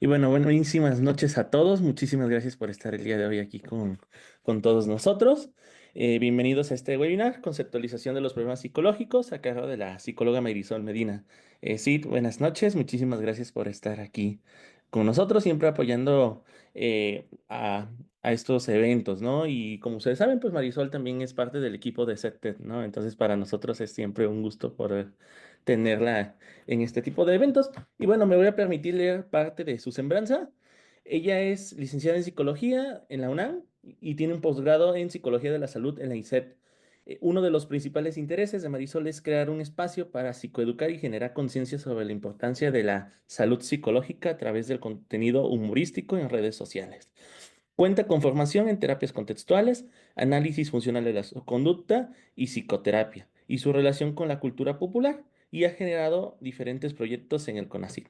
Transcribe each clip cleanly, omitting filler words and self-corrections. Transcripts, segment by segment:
Y bueno, buenísimas noches a todos. Muchísimas gracias por estar el día de hoy aquí con todos nosotros. Bienvenidos a este webinar, Conceptualización de los problemas psicológicos, a cargo de la psicóloga Marisol Medina. Sid, buenas noches. Muchísimas gracias por estar aquí con nosotros, siempre apoyando a estos eventos, ¿no? Y como ustedes saben, pues Marisol también es parte del equipo de SETTED, ¿no? Entonces, para nosotros es siempre un gusto poder tenerla en este tipo de eventos. Y bueno, me voy a permitir leer parte de su semblanza. Ella es licenciada en psicología en la UNAM y tiene un posgrado en psicología de la salud en la ISEP. Uno de los principales intereses de Marisol es crear un espacio para psicoeducar y generar conciencia sobre la importancia de la salud psicológica a través del contenido humorístico en redes sociales. Cuenta con formación en terapias contextuales, análisis funcional de la conducta y psicoterapia, y su relación con la cultura popular, y ha generado diferentes proyectos en el CONACYT,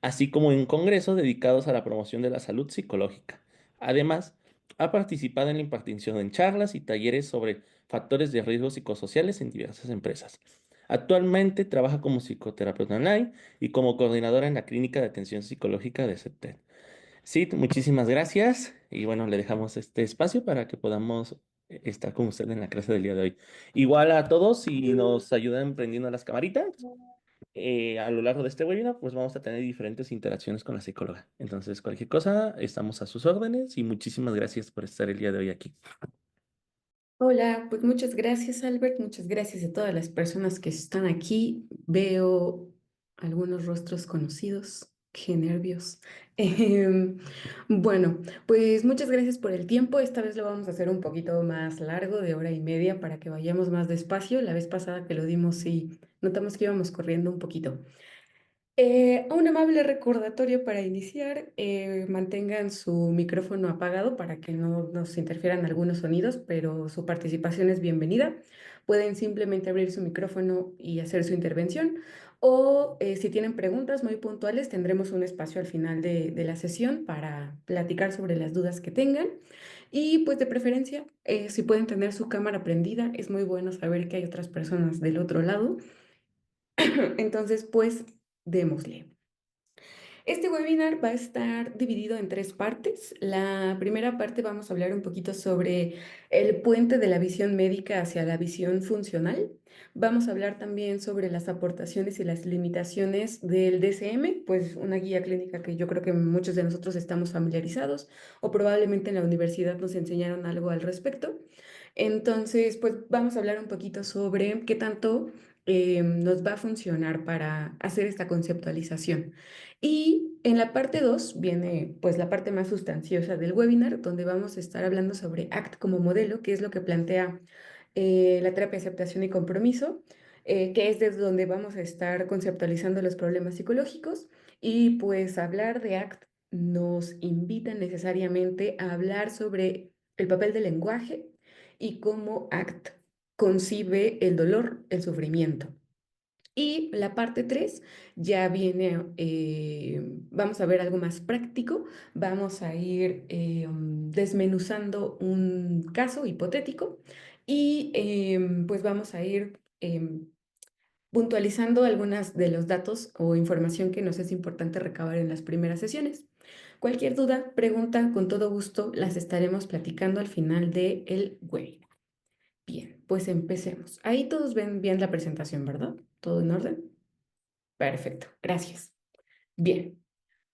así como en congresos dedicados a la promoción de la salud psicológica. Además, ha participado en la impartición en charlas y talleres sobre factores de riesgo psicosociales en diversas empresas. Actualmente trabaja como psicoterapeuta online y como coordinadora en la Clínica de Atención Psicológica de CETED. Sí, muchísimas gracias. Y bueno, le dejamos este espacio para que podamos estar con usted en la clase del día de hoy. Igual a todos, si nos ayudan prendiendo las camaritas, a lo largo de este webinar, pues vamos a tener diferentes interacciones con la psicóloga. Entonces, cualquier cosa, estamos a sus órdenes y muchísimas gracias por estar el día de hoy aquí. Hola, pues muchas gracias, Albert. Muchas gracias a todas las personas que están aquí. Veo algunos rostros conocidos. Qué nervios. Em, bueno, pues muchas gracias por el tiempo. Esta vez lo vamos a hacer un poquito más largo, de hora y media, para que vayamos más despacio. La vez pasada que lo dimos, sí, notamos que íbamos corriendo un poquito. Un amable recordatorio para iniciar, mantengan su micrófono apagado para que no nos interfieran algunos sonidos, pero su participación es bienvenida. Pueden simplemente abrir su micrófono y hacer su intervención, o si tienen preguntas muy puntuales, tendremos un espacio al final de la sesión para platicar sobre las dudas que tengan. Y pues de preferencia, si pueden tener su cámara prendida, es muy bueno saber que hay otras personas del otro lado. Entonces, pues démosle. Este webinar va a estar dividido en tres partes. La primera parte vamos a hablar un poquito sobre el puente de la visión médica hacia la visión funcional. Vamos a hablar también sobre las aportaciones y las limitaciones del DSM, pues una guía clínica que yo creo que muchos de nosotros estamos familiarizados o probablemente en la universidad nos enseñaron algo al respecto. Entonces, pues vamos a hablar un poquito sobre qué tanto nos va a funcionar para hacer esta conceptualización. Y en la parte 2 viene pues la parte más sustanciosa del webinar, donde vamos a estar hablando sobre ACT como modelo, que es lo que plantea la terapia de aceptación y compromiso, que es desde donde vamos a estar conceptualizando los problemas psicológicos. Y pues hablar de ACT nos invita necesariamente a hablar sobre el papel del lenguaje y cómo ACT concibe el dolor, el sufrimiento. Y la parte 3 ya viene, vamos a ver algo más práctico, vamos a ir desmenuzando un caso hipotético y pues vamos a ir puntualizando algunas de los datos o información que nos es importante recabar en las primeras sesiones. Cualquier duda, pregunta, con todo gusto las estaremos platicando al final del webinar. Bien, pues empecemos. Ahí todos ven bien la presentación, ¿verdad? ¿Todo en orden? Perfecto, gracias. Bien,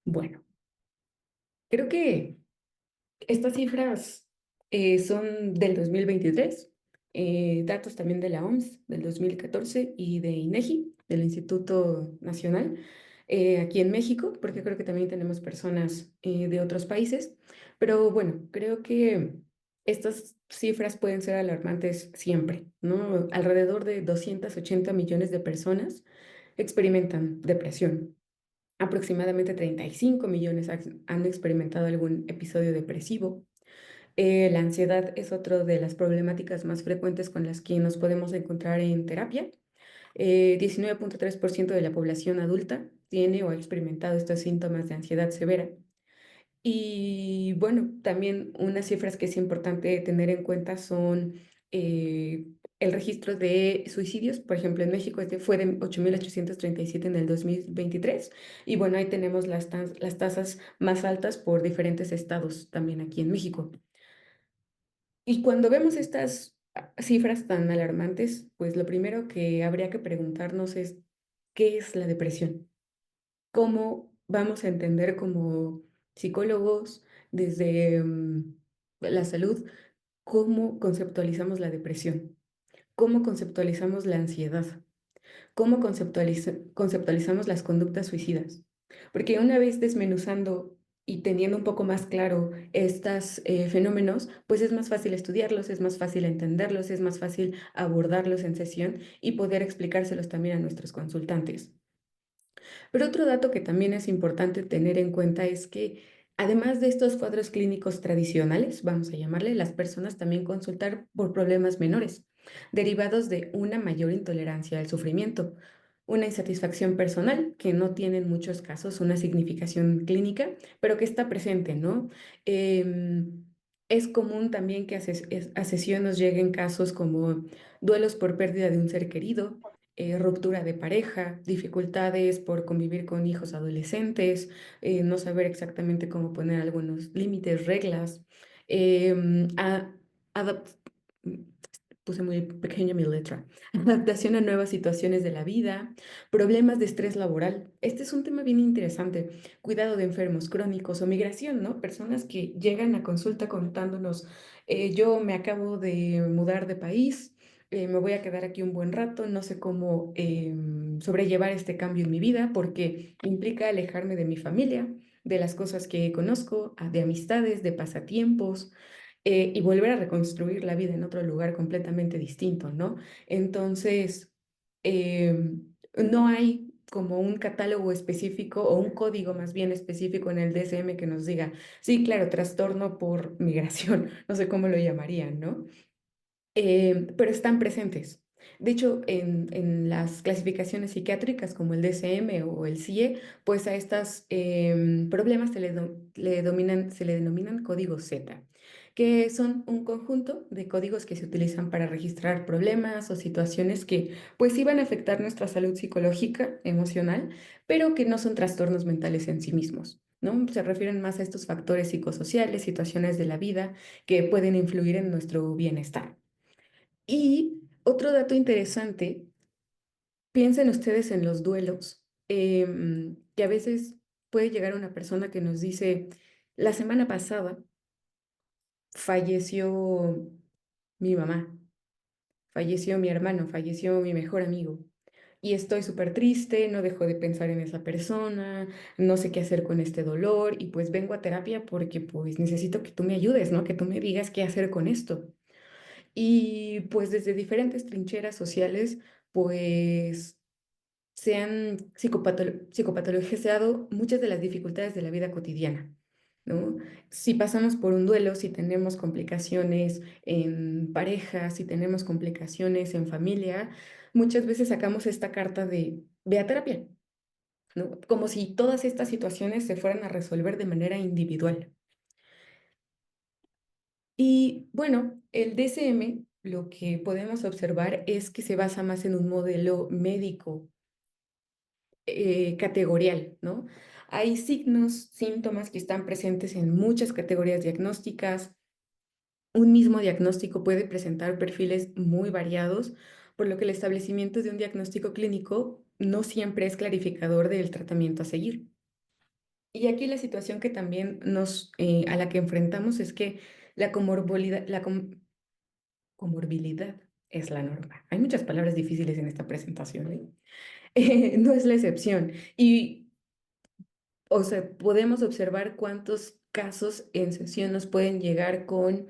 bueno, creo que estas cifras son del 2023, datos también de la OMS del 2014 y de INEGI, del Instituto Nacional, aquí en México, porque creo que también tenemos personas de otros países, pero bueno, creo que estas cifras pueden ser alarmantes siempre, ¿no? Alrededor de 280 millones de personas experimentan depresión. Aproximadamente 35 millones han experimentado algún episodio depresivo. La ansiedad es otra de las problemáticas más frecuentes con las que nos podemos encontrar en terapia. 19,3% de la población adulta tiene o ha experimentado estos síntomas de ansiedad severa. Y bueno, también unas cifras que es importante tener en cuenta son el registro de suicidios, por ejemplo, en México fue de 8.837 en el 2023. Y bueno, ahí tenemos las tasas más altas por diferentes estados también aquí en México. Y cuando vemos estas cifras tan alarmantes, pues lo primero que habría que preguntarnos es, ¿qué es la depresión? ¿Cómo vamos a entender como psicólogos desde la salud, cómo conceptualizamos la depresión? ¿Cómo conceptualizamos la ansiedad? ¿Cómo conceptualizamos las conductas suicidas? Porque una vez desmenuzando y teniendo un poco más claro estos fenómenos, pues es más fácil estudiarlos, es más fácil entenderlos, es más fácil abordarlos en sesión y poder explicárselos también a nuestros consultantes. Pero otro dato que también es importante tener en cuenta es que además de estos cuadros clínicos tradicionales, vamos a llamarle, las personas también consultar por problemas menores, derivados de una mayor intolerancia al sufrimiento, una insatisfacción personal, que no tiene en muchos casos una significación clínica, pero que está presente, ¿no? Em, es común también que a sesión nos lleguen casos como duelos por pérdida de un ser querido, ruptura de pareja, dificultades por convivir con hijos adolescentes, no saber exactamente cómo poner algunos límites, reglas, em, a- adap- puse muy pequeña mi letra, adaptación a nuevas situaciones de la vida, problemas de estrés laboral. Este es un tema bien interesante, cuidado de enfermos crónicos o migración, ¿no? Personas que llegan a consulta contándonos, yo me acabo de mudar de país, me voy a quedar aquí un buen rato, no sé cómo sobrellevar este cambio en mi vida porque implica alejarme de mi familia, de las cosas que conozco, de amistades, de pasatiempos, y volver a reconstruir la vida en otro lugar completamente distinto, ¿no? Entonces, no hay como un catálogo específico o un código más bien específico en el DSM que nos diga, sí, claro, trastorno por migración, no sé cómo lo llamarían, ¿no? Pero están presentes. De hecho, en las clasificaciones psiquiátricas como el DSM o el CIE, pues a estos problemas se le denominan códigos Z, que son un conjunto de códigos que se utilizan para registrar problemas o situaciones que pues iban a afectar nuestra salud psicológica, emocional, pero que no son trastornos mentales en sí mismos, ¿no? Se refieren más a estos factores psicosociales, situaciones de la vida que pueden influir en nuestro bienestar. Y otro dato interesante, piensen ustedes en los duelos, que a veces puede llegar una persona que nos dice, la semana pasada falleció mi mamá, falleció mi hermano, falleció mi mejor amigo. Y estoy súper triste, no dejo de pensar en esa persona, no sé qué hacer con este dolor y pues vengo a terapia porque pues necesito que tú me ayudes, ¿no? Que tú me digas qué hacer con esto. Y pues desde diferentes trincheras sociales, pues se han psicopatologizado muchas de las dificultades de la vida cotidiana, ¿no? Si pasamos por un duelo, si tenemos complicaciones en pareja, si tenemos complicaciones en familia, muchas veces sacamos esta carta de ve a terapia, ¿no? Como si todas estas situaciones se fueran a resolver de manera individual. Y bueno, el DSM, lo que podemos observar es que se basa más en un modelo médico categorial, ¿no? Hay signos, síntomas que están presentes en muchas categorías diagnósticas. Un mismo diagnóstico puede presentar perfiles muy variados, por lo que el establecimiento de un diagnóstico clínico no siempre es clarificador del tratamiento a seguir. Y aquí la situación que también a la que enfrentamos es que la comorbilidad es la norma. Hay muchas palabras difíciles en esta presentación, ¿eh? No es la excepción. Y, o sea, podemos observar cuántos casos en sesión nos pueden llegar con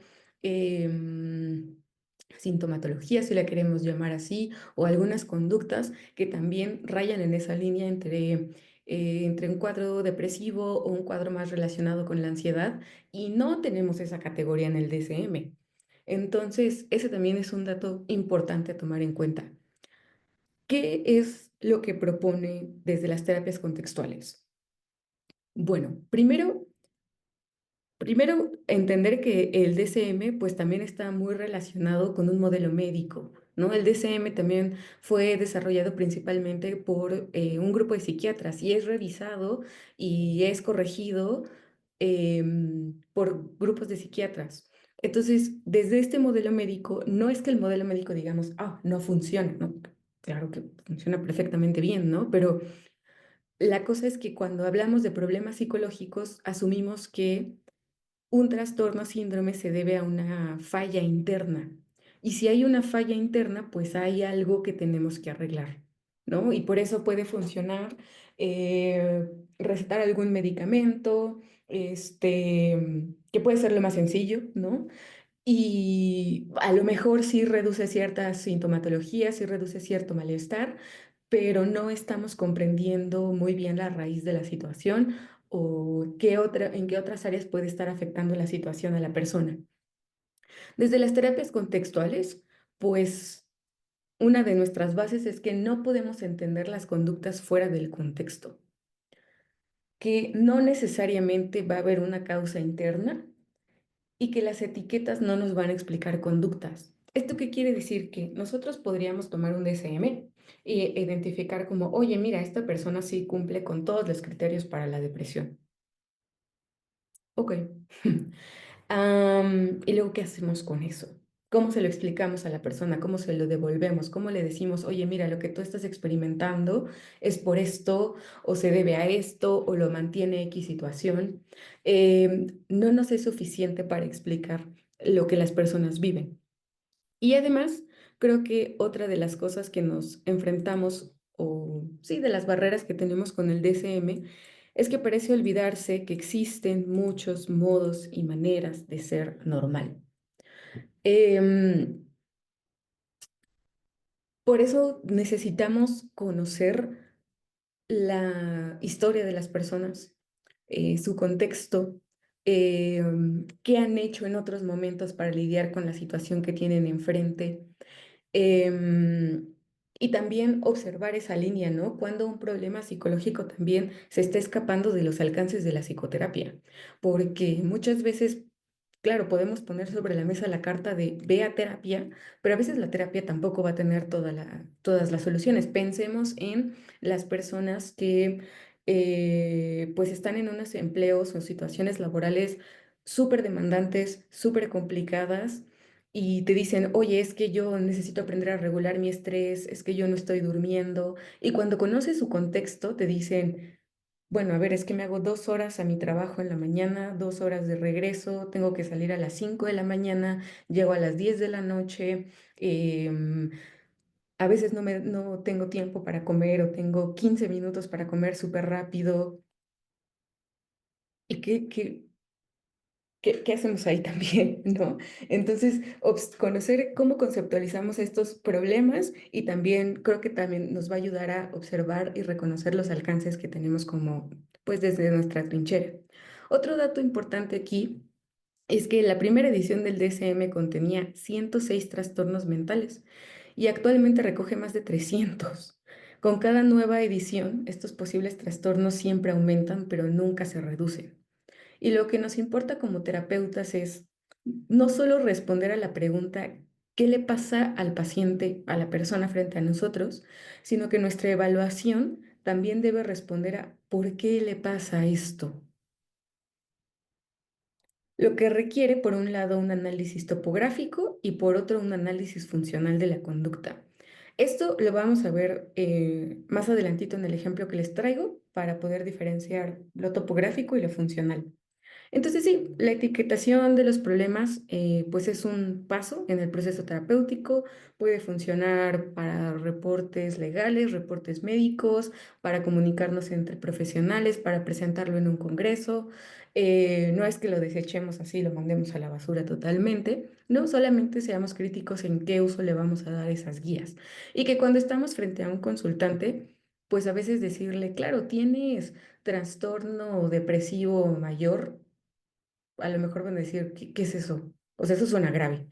sintomatología, si la queremos llamar así, o algunas conductas que también rayan en esa línea entre un cuadro depresivo o un cuadro más relacionado con la ansiedad, y no tenemos esa categoría en el DSM. Entonces, ese también es un dato importante a tomar en cuenta. ¿Qué es lo que propone desde las terapias contextuales? Bueno, primero entender que el DCM pues también está muy relacionado con un modelo médico, ¿no? El DCM también fue desarrollado principalmente por un grupo de psiquiatras y es revisado y es corregido por grupos de psiquiatras. Entonces, desde este modelo médico, no es que el modelo médico digamos, ah, no funciona, ¿no? Claro que funciona perfectamente bien, ¿no? Pero la cosa es que cuando hablamos de problemas psicológicos, asumimos que un trastorno síndrome se debe a una falla interna. Y si hay una falla interna, pues hay algo que tenemos que arreglar, ¿no? Y por eso puede funcionar recetar algún medicamento, que puede ser lo más sencillo, ¿no? Y a lo mejor sí reduce cierta sintomatología, sí reduce cierto malestar, pero no estamos comprendiendo muy bien la raíz de la situación o en qué otras áreas puede estar afectando la situación a la persona. Desde las terapias contextuales, pues una de nuestras bases es que no podemos entender las conductas fuera del contexto, que no necesariamente va a haber una causa interna y que las etiquetas no nos van a explicar conductas. ¿Esto qué quiere decir? Que nosotros podríamos tomar un DSM e identificar como, oye, mira, esta persona sí cumple con todos los criterios para la depresión. Ok. ¿Y luego qué hacemos con eso? ¿Cómo se lo explicamos a la persona? ¿Cómo se lo devolvemos? ¿Cómo le decimos, oye, mira, lo que tú estás experimentando es por esto, o se debe a esto, o lo mantiene X situación? No nos es suficiente para explicar lo que las personas viven. Y además, creo que otra de las cosas que nos enfrentamos, o sí, de las barreras que tenemos con el DSM, es que parece olvidarse que existen muchos modos y maneras de ser normal. Em, por eso necesitamos conocer la historia de las personas, su contexto, qué han hecho en otros momentos para lidiar con la situación que tienen enfrente. Em, y también observar esa línea, ¿no? Cuando un problema psicológico también se está escapando de los alcances de la psicoterapia, porque muchas veces, claro, podemos poner sobre la mesa la carta de ve a terapia, pero a veces la terapia tampoco va a tener todas las soluciones. Pensemos en las personas que pues están en unos empleos o situaciones laborales súper demandantes, súper complicadas y te dicen, oye, es que yo necesito aprender a regular mi estrés, es que yo no estoy durmiendo. Y cuando conoces su contexto, te dicen, bueno, a ver, es que me hago 2 horas a mi trabajo en la mañana, 2 horas de regreso, tengo que salir a las 5 de la mañana, llego a las 10 de la noche, em, a veces no tengo tiempo para comer o tengo 15 minutos para comer súper rápido. ¿Y qué hacemos ahí también, ¿no? Entonces, conocer cómo conceptualizamos estos problemas y también creo que también nos va a ayudar a observar y reconocer los alcances que tenemos como, pues, desde nuestra trinchera. Otro dato importante aquí es que la primera edición del DSM contenía 106 trastornos mentales y actualmente recoge más de 300. Con cada nueva edición, estos posibles trastornos siempre aumentan, pero nunca se reducen. Y lo que nos importa como terapeutas es no solo responder a la pregunta ¿qué le pasa al paciente, a la persona frente a nosotros?, sino que nuestra evaluación también debe responder a ¿por qué le pasa esto? Lo que requiere, por un lado, un análisis topográfico y por otro, un análisis funcional de la conducta. Esto lo vamos a ver más adelantito en el ejemplo que les traigo para poder diferenciar lo topográfico y lo funcional. Entonces sí, la etiquetación de los problemas pues es un paso en el proceso terapéutico, puede funcionar para reportes legales, reportes médicos, para comunicarnos entre profesionales, para presentarlo en un congreso. No es que lo desechemos así, lo mandemos a la basura totalmente, no, solamente seamos críticos en qué uso le vamos a dar esas guías. Y que cuando estamos frente a un consultante, pues a veces decirle, claro, tienes trastorno depresivo mayor, a lo mejor van a decir, ¿qué es eso? O sea, eso suena grave,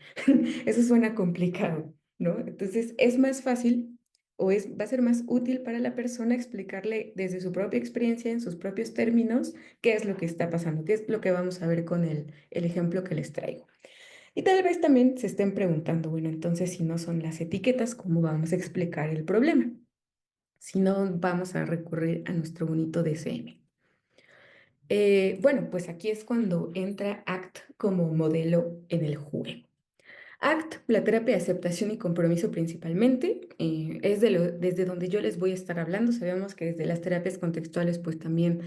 eso suena complicado, ¿no? Entonces, es más fácil va a ser más útil para la persona explicarle desde su propia experiencia, en sus propios términos, qué es lo que está pasando, qué es lo que vamos a ver con el ejemplo que les traigo. Y tal vez también se estén preguntando, bueno, entonces si no son las etiquetas, ¿cómo vamos a explicar el problema? Si no, vamos a recurrir a nuestro bonito DCM. Bueno, pues aquí es cuando entra ACT como modelo en el juego. ACT, la terapia de aceptación y compromiso principalmente, es desde donde yo les voy a estar hablando. Sabemos que desde las terapias contextuales pues también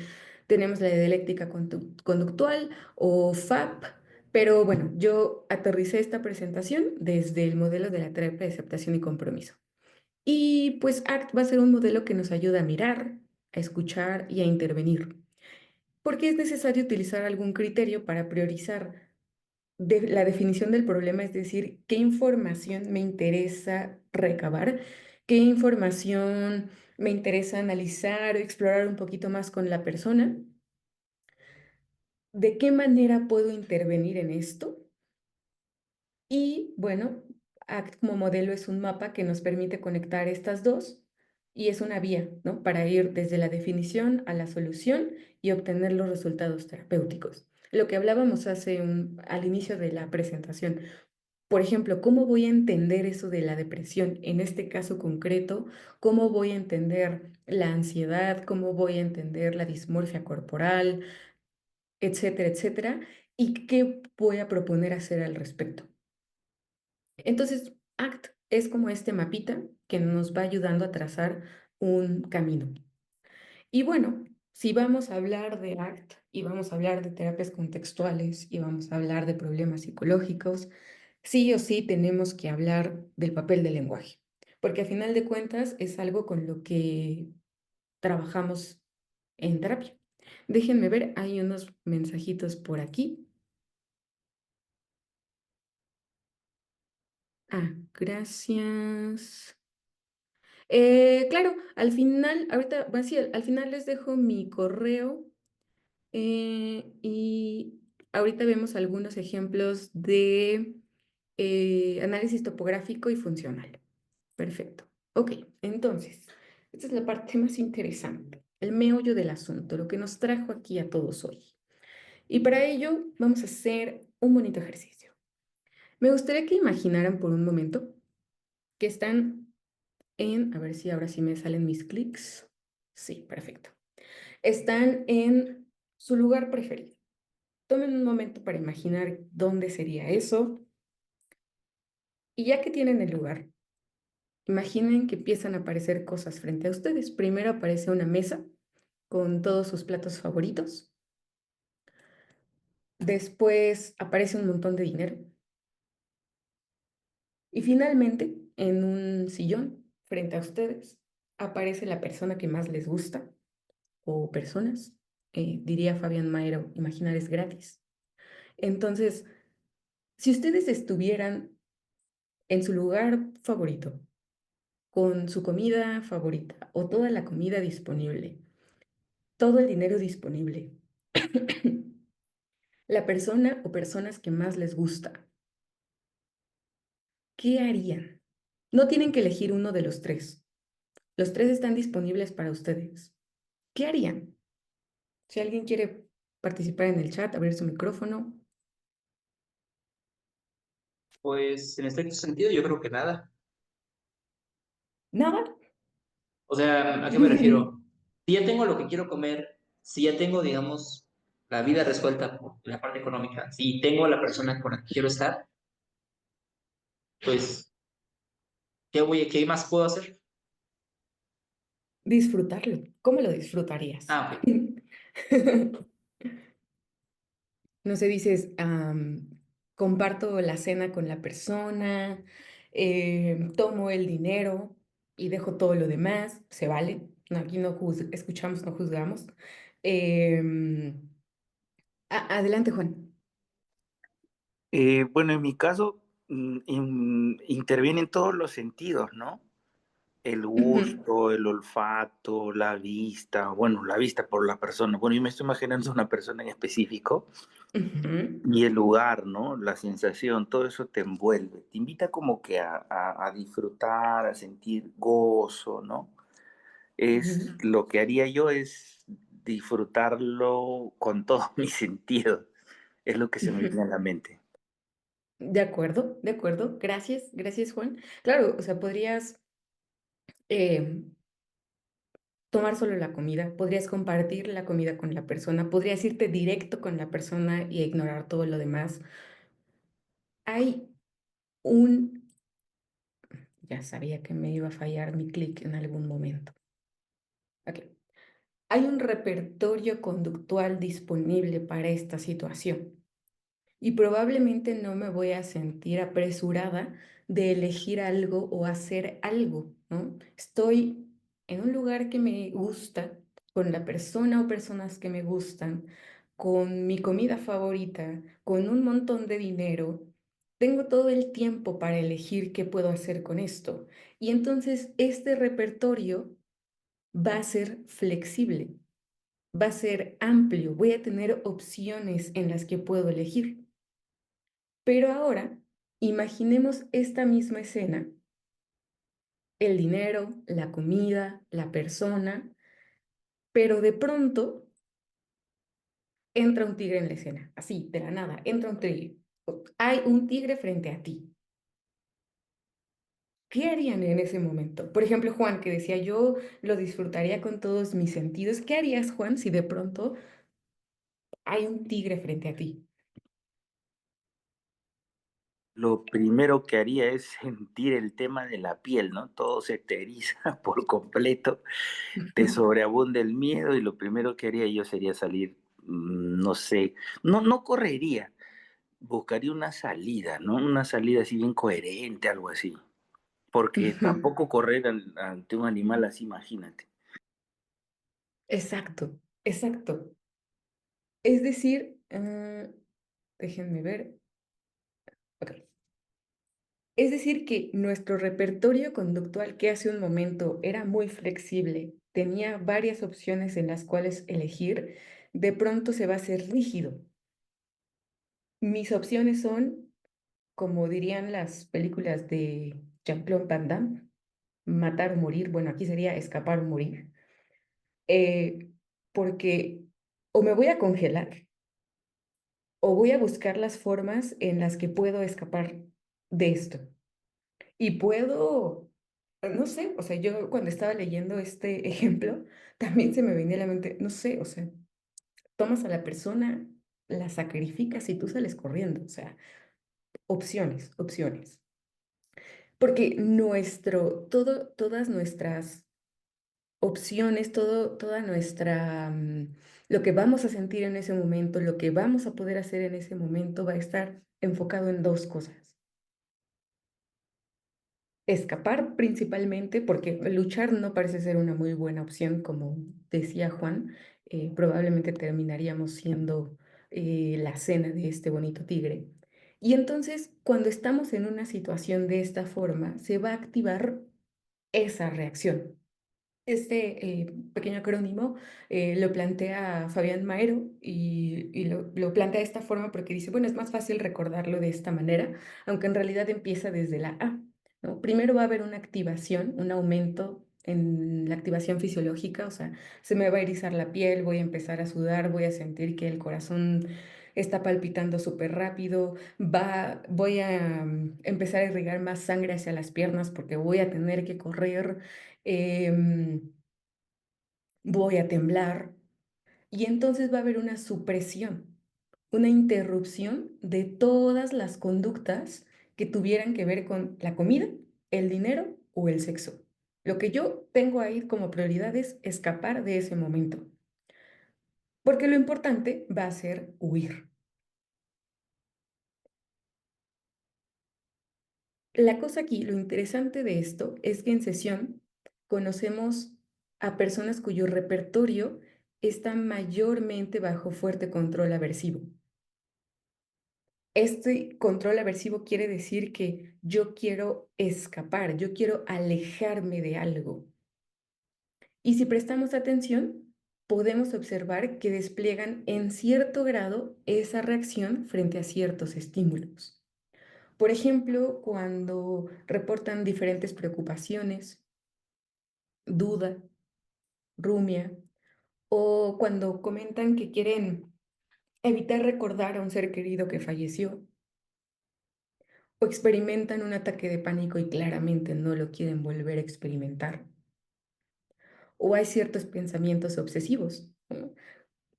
tenemos la dialéctica conductual o FAP, pero bueno, yo aterricé esta presentación desde el modelo de la terapia de aceptación y compromiso. Y pues ACT va a ser un modelo que nos ayuda a mirar, a escuchar y a intervenir, porque es necesario utilizar algún criterio para priorizar la definición del problema, es decir, qué información me interesa recabar, qué información me interesa analizar o explorar un poquito más con la persona, de qué manera puedo intervenir en esto. Y bueno, ACT como modelo es un mapa que nos permite conectar estas dos y es una vía, ¿no? Para ir desde la definición a la solución y obtener los resultados terapéuticos. Lo que hablábamos al inicio de la presentación. Por ejemplo, ¿cómo voy a entender eso de la depresión? En este caso concreto, ¿cómo voy a entender la ansiedad? ¿Cómo voy a entender la dismorfia corporal? Etcétera, etcétera. ¿Y qué voy a proponer hacer al respecto? Entonces, ACT es como este mapita que nos va ayudando a trazar un camino. Y bueno, si vamos a hablar de ACT y vamos a hablar de terapias contextuales y vamos a hablar de problemas psicológicos, sí o sí tenemos que hablar del papel del lenguaje, porque a final de cuentas es algo con lo que trabajamos en terapia. Déjenme ver, hay unos mensajitos por aquí. Ah, gracias. Claro, al final, ahorita, bueno, sí, al final les dejo mi correo y ahorita vemos algunos ejemplos de análisis topográfico y funcional. Perfecto. Ok, entonces, esta es la parte más interesante, el meollo del asunto, lo que nos trajo aquí a todos hoy. Y para ello vamos a hacer un bonito ejercicio. Me gustaría que imaginaran por un momento que están a ver si ahora sí me salen mis clics. Sí, perfecto. Están en su lugar preferido. Tomen un momento para imaginar dónde sería eso. Y ya que tienen el lugar, imaginen que empiezan a aparecer cosas frente a ustedes. Primero aparece una mesa con todos sus platos favoritos. Después aparece un montón de dinero. Y finalmente, en un sillón frente a ustedes, aparece la persona que más les gusta o personas. Diría Fabián Maero, imaginar es gratis. Entonces, si ustedes estuvieran en su lugar favorito, con su comida favorita o toda la comida disponible, todo el dinero disponible, la persona o personas que más les gusta, ¿qué harían? No tienen que elegir uno de los tres. Los tres están disponibles para ustedes. ¿Qué harían? Si alguien quiere participar en el chat, abrir su micrófono. Pues en estricto sentido, yo creo que nada. Nada. O sea, ¿a qué me refiero? Si ya tengo lo que quiero comer, si ya tengo, digamos, la vida resuelta por la parte económica, si tengo a la persona con la que quiero estar, pues, qué más puedo hacer? Disfrutarlo. ¿Cómo lo disfrutarías? Ah, ok. No sé, dices, comparto la cena con la persona, tomo el dinero y dejo todo lo demás, se vale. No, aquí no escuchamos, no juzgamos. Em, Adelante, Juan. Bueno, en mi caso, intervienen todos los sentidos, ¿no? El Ujú, gusto, el olfato, la vista, bueno, la vista por la persona. Bueno, yo me estoy imaginando una persona en específico ujú, y el lugar, ¿no? La sensación, todo eso te envuelve, te invita como que a disfrutar, a sentir gozo, ¿no? Es ujú. lo que haría yo es disfrutarlo con todos mis sentidos, es lo que se me viene a Ujú. la mente. De acuerdo, de acuerdo. Gracias, gracias, Juan. Claro, o sea, podrías eh, tomar solo la comida, podrías compartir la comida con la persona, podrías irte directo con la persona y ignorar todo lo demás. Hay un, ya sabía que me iba a fallar mi clic en algún momento. Ok. Hay un repertorio conductual disponible para esta situación. Y probablemente no me voy a sentir apresurada de elegir algo o hacer algo, ¿no? Estoy en un lugar que me gusta, con la persona o personas que me gustan, con mi comida favorita, con un montón de dinero. Tengo todo el tiempo para elegir qué puedo hacer con esto. Y entonces este repertorio va a ser flexible, va a ser amplio, voy a tener opciones en las que puedo elegir. Pero ahora, imaginemos esta misma escena, el dinero, la comida, la persona, pero de pronto entra un tigre en la escena, así, de la nada, entra un tigre. Hay un tigre frente a ti. ¿Qué harían en ese momento? Por ejemplo, Juan, que decía, yo lo disfrutaría con todos mis sentidos. ¿Qué harías, Juan, si de pronto hay un tigre frente a ti? Lo primero que haría es sentir el tema de la piel, ¿no? Todo se te eriza por completo, te sobreabunda el miedo y lo primero que haría yo sería salir, no sé, no correría, buscaría una salida, ¿no? Una salida así bien coherente, algo así. Porque tampoco correr ante un animal así, imagínate. Exacto, exacto. Es decir, déjenme ver. Ok. Es decir, que nuestro repertorio conductual, que hace un momento era muy flexible, tenía varias opciones en las cuales elegir, de pronto se va a hacer rígido. Mis opciones son, como dirían las películas de Jean-Claude Van Damme, matar o morir. Bueno, aquí sería escapar o morir. eh, Porque o me voy a congelar o voy a buscar las formas en las que puedo escapar de esto. Y puedo, no sé, o sea, yo cuando estaba leyendo este ejemplo, también se me venía a la mente, no sé, o sea, tomas a la persona, la sacrificas y tú sales corriendo, o sea, opciones, opciones. Porque todas nuestras opciones, toda nuestra, lo que vamos a sentir en ese momento, lo que vamos a poder hacer en ese momento va a estar enfocado en dos cosas. Escapar principalmente, porque luchar no parece ser una muy buena opción, como decía Juan, probablemente terminaríamos siendo la cena de este bonito tigre. Y entonces, cuando estamos en una situación de esta forma, se va a activar esa reacción. Este pequeño acrónimo lo plantea Fabián Maero y lo plantea de esta forma porque dice, bueno, es más fácil recordarlo de esta manera, aunque en realidad empieza desde la A, ¿no? Primero va a haber una activación, un aumento en la activación fisiológica, o sea, se me va a erizar la piel, voy a empezar a sudar, voy a sentir que el corazón está palpitando súper rápido, voy a empezar a irrigar más sangre hacia las piernas porque voy a tener que correr. Voy a temblar y entonces va a haber una supresión, una interrupción de todas las conductas que tuvieran que ver con la comida, el dinero o el sexo. Lo que yo tengo ahí como prioridad es escapar de ese momento, porque lo importante va a ser huir. La cosa aquí, lo interesante de esto es que en sesión conocemos a personas cuyo repertorio está mayormente bajo fuerte control aversivo. Este control aversivo quiere decir que yo quiero escapar, yo quiero alejarme de algo. Y si prestamos atención, podemos observar que despliegan en cierto grado esa reacción frente a ciertos estímulos. Por ejemplo, cuando reportan diferentes preocupaciones, duda, rumia, o cuando comentan que quieren evitar recordar a un ser querido que falleció. o experimentan un ataque de pánico y claramente no lo quieren volver a experimentar. O hay ciertos pensamientos obsesivos, ¿no?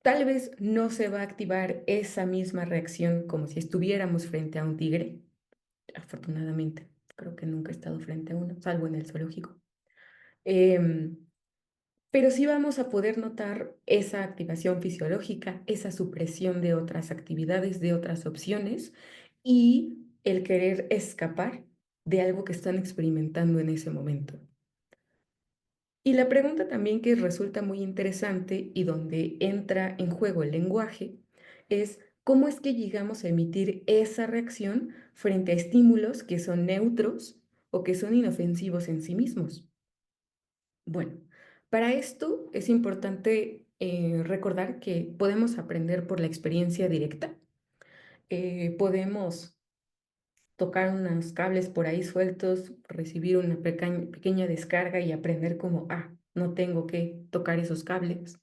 Tal vez no se va a activar esa misma reacción como si estuviéramos frente a un tigre, afortunadamente. Creo que nunca he estado frente a uno, salvo en el zoológico. Em, pero sí vamos a poder notar esa activación fisiológica, esa supresión de otras actividades, de otras opciones y el querer escapar de algo que están experimentando en ese momento. Y la pregunta también que resulta muy interesante y donde entra en juego el lenguaje es cómo es que llegamos a emitir esa reacción frente a estímulos que son neutros o que son inofensivos en sí mismos. Bueno, para esto es importante recordar que podemos aprender por la experiencia directa. Podemos tocar unos cables por ahí sueltos, recibir una pequeña descarga y aprender como, no tengo que tocar esos cables.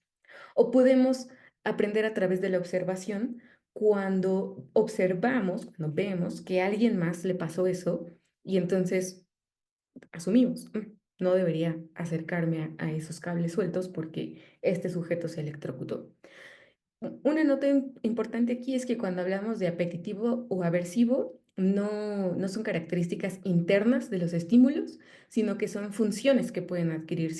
O podemos aprender a través de la observación cuando observamos, cuando vemos que a alguien más le pasó eso y entonces asumimos, no debería acercarme a esos cables sueltos porque este sujeto se electrocutó. Una nota importante aquí es que cuando hablamos de apetitivo o aversivo, no son características internas de los estímulos, sino que son funciones que pueden adquirir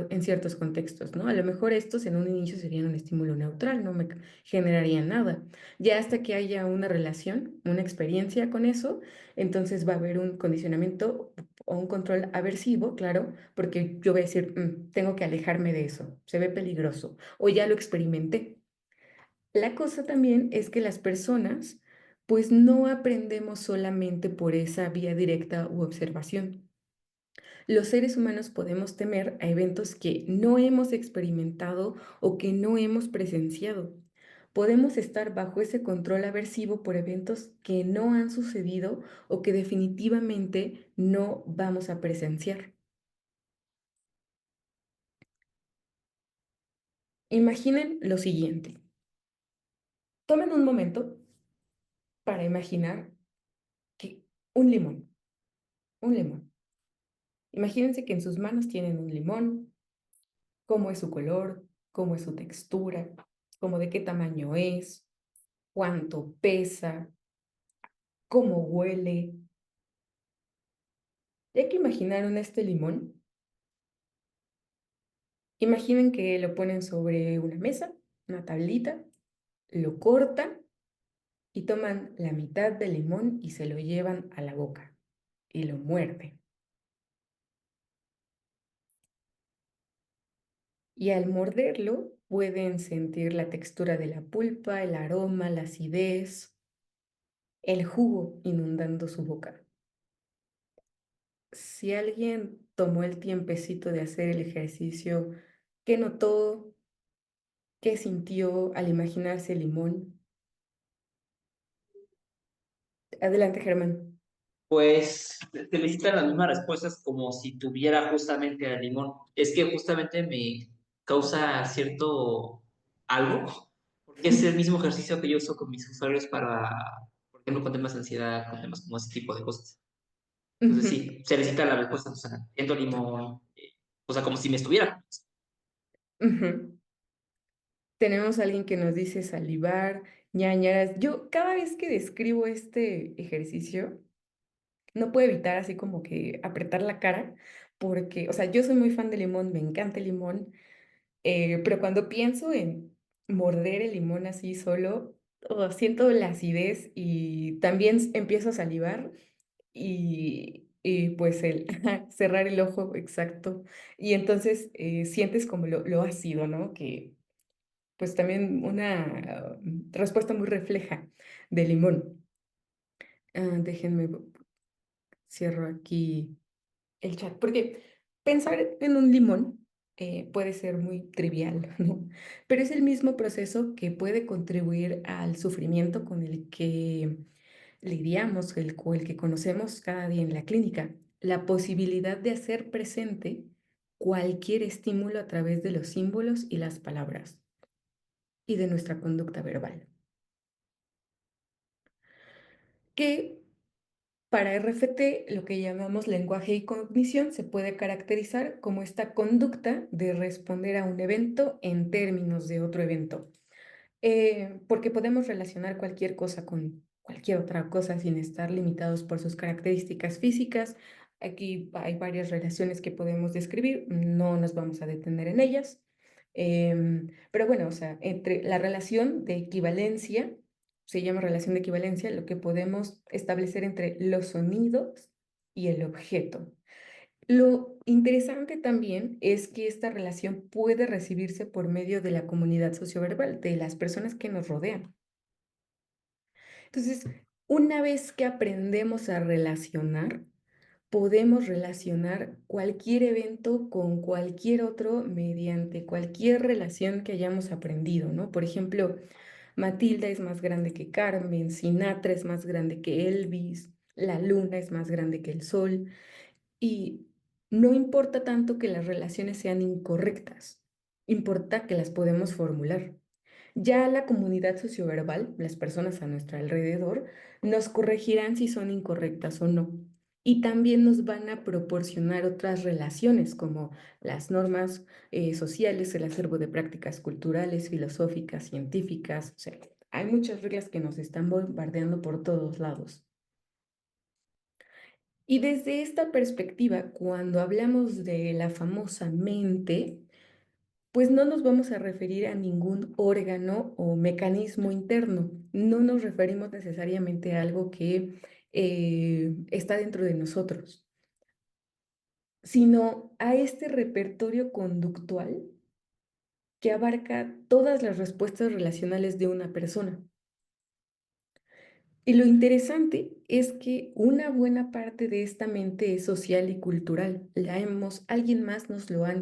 en ciertos contextos, ¿no? A lo mejor estos en un inicio serían un estímulo neutral, no me generarían nada. Ya hasta que haya una relación, una experiencia con eso, entonces va a haber un condicionamiento o un control aversivo, claro, porque yo voy a decir, tengo que alejarme de eso, se ve peligroso, o ya lo experimenté. La cosa también es que las personas, pues no aprendemos solamente por esa vía directa u observación. Los seres humanos podemos temer a eventos que no hemos experimentado o que no hemos presenciado. Podemos estar bajo ese control aversivo por eventos que no han sucedido o que definitivamente no vamos a presenciar. Imaginen lo siguiente. Tomen un momento para imaginar que un limón, un limón. Imagínense que en sus manos tienen un limón, cómo es su color, cómo es su textura, cómo de qué tamaño es, cuánto pesa, cómo huele. Ya que imaginaron este limón, imaginen que lo ponen sobre una mesa, una tablita, lo cortan y toman la mitad del limón y se lo llevan a la boca y lo muerden. Y al morderlo pueden sentir la textura de la pulpa, el aroma, la acidez, el jugo inundando su boca. Si alguien tomó el tiempecito de hacer el ejercicio, ¿qué notó? ¿Qué sintió al imaginarse el limón? Adelante, Germán. Pues te necesitan las mismas respuestas como si tuviera justamente el limón. Es que justamente me causa cierto algo, porque es el mismo ejercicio que yo uso con mis usuarios para, por ejemplo, con temas de ansiedad, con temas como ese tipo de cosas. Entonces Ujú, sí, se necesita la respuesta, o sea, siento limón, o sea, como si me estuviera. ujú. Tenemos a alguien que nos dice salivar, ñañaras. Yo cada vez que describo este ejercicio, no puedo evitar así como que apretar la cara, porque, o sea, yo soy muy fan del limón, me encanta el limón, pero cuando pienso en morder el limón así solo, siento la acidez y también empiezo a salivar y pues el cerrar el ojo, exacto. Y entonces sientes como lo ácido, ¿no? Que pues también una respuesta muy refleja del limón. Déjenme, cierro aquí el chat, porque pensar en un limón puede ser muy trivial, ¿no? Pero es el mismo proceso que puede contribuir al sufrimiento con el que lidiamos, o el que conocemos cada día en la clínica. La posibilidad de hacer presente cualquier estímulo a través de los símbolos y las palabras y de nuestra conducta verbal. Que Para RFT, lo que llamamos lenguaje y cognición se puede caracterizar como esta conducta de responder a un evento en términos de otro evento. Porque podemos relacionar cualquier cosa con cualquier otra cosa sin estar limitados por sus características físicas. Aquí hay varias relaciones que podemos describir, no nos vamos a detener en ellas. Pero bueno, o sea, entre la relación de equivalencia, se llama relación de equivalencia, lo que podemos establecer entre los sonidos y el objeto. Lo interesante también es que esta relación puede recibirse por medio de la comunidad socioverbal, de las personas que nos rodean. Entonces, una vez que aprendemos a relacionar, podemos relacionar cualquier evento con cualquier otro mediante cualquier relación que hayamos aprendido, ¿no? Por ejemplo, Matilda es más grande que Carmen, Sinatra es más grande que Elvis, la luna es más grande que el sol. Y no importa tanto que las relaciones sean incorrectas, importa que las podemos formular. Ya la comunidad socioverbal, las personas a nuestro alrededor, nos corregirán si son incorrectas o no. Y también nos van a proporcionar otras relaciones como las normas sociales, el acervo de prácticas culturales, filosóficas, científicas. O sea, hay muchas reglas que nos están bombardeando por todos lados. Y desde esta perspectiva, cuando hablamos de la famosa mente, pues no nos vamos a referir a ningún órgano o mecanismo interno. No nos referimos necesariamente a algo que está dentro de nosotros, sino a este repertorio conductual que abarca todas las respuestas relacionales de una persona. Y lo interesante es que una buena parte de esta mente es social y cultural. Alguien más nos lo ha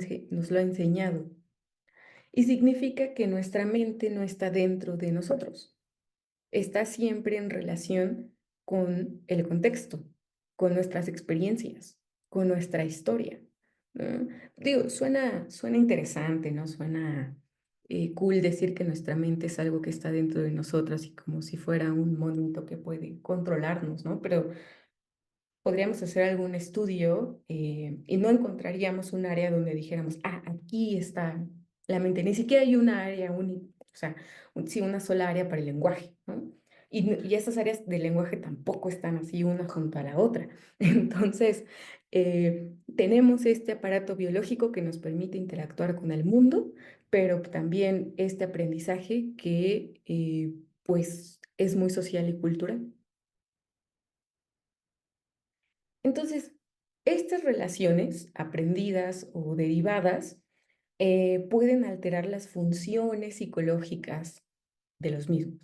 enseñado. Y significa que nuestra mente no está dentro de nosotros. Está siempre en relación con el contexto, con nuestras experiencias, con nuestra historia, ¿no? Digo, suena interesante, ¿no? Suena cool decir que nuestra mente es algo que está dentro de nosotras y como si fuera un monito que puede controlarnos, ¿no? Pero podríamos hacer algún estudio y no encontraríamos un área donde dijéramos, ah, aquí está la mente. Ni siquiera hay una área única, o sea, sí, una sola área para el lenguaje, ¿no? Y esas áreas del lenguaje tampoco están así una junto a la otra. Entonces, tenemos este aparato biológico que nos permite interactuar con el mundo, pero también este aprendizaje que, pues, es muy social y cultural. Entonces, estas relaciones aprendidas o derivadas pueden alterar las funciones psicológicas de los mismos.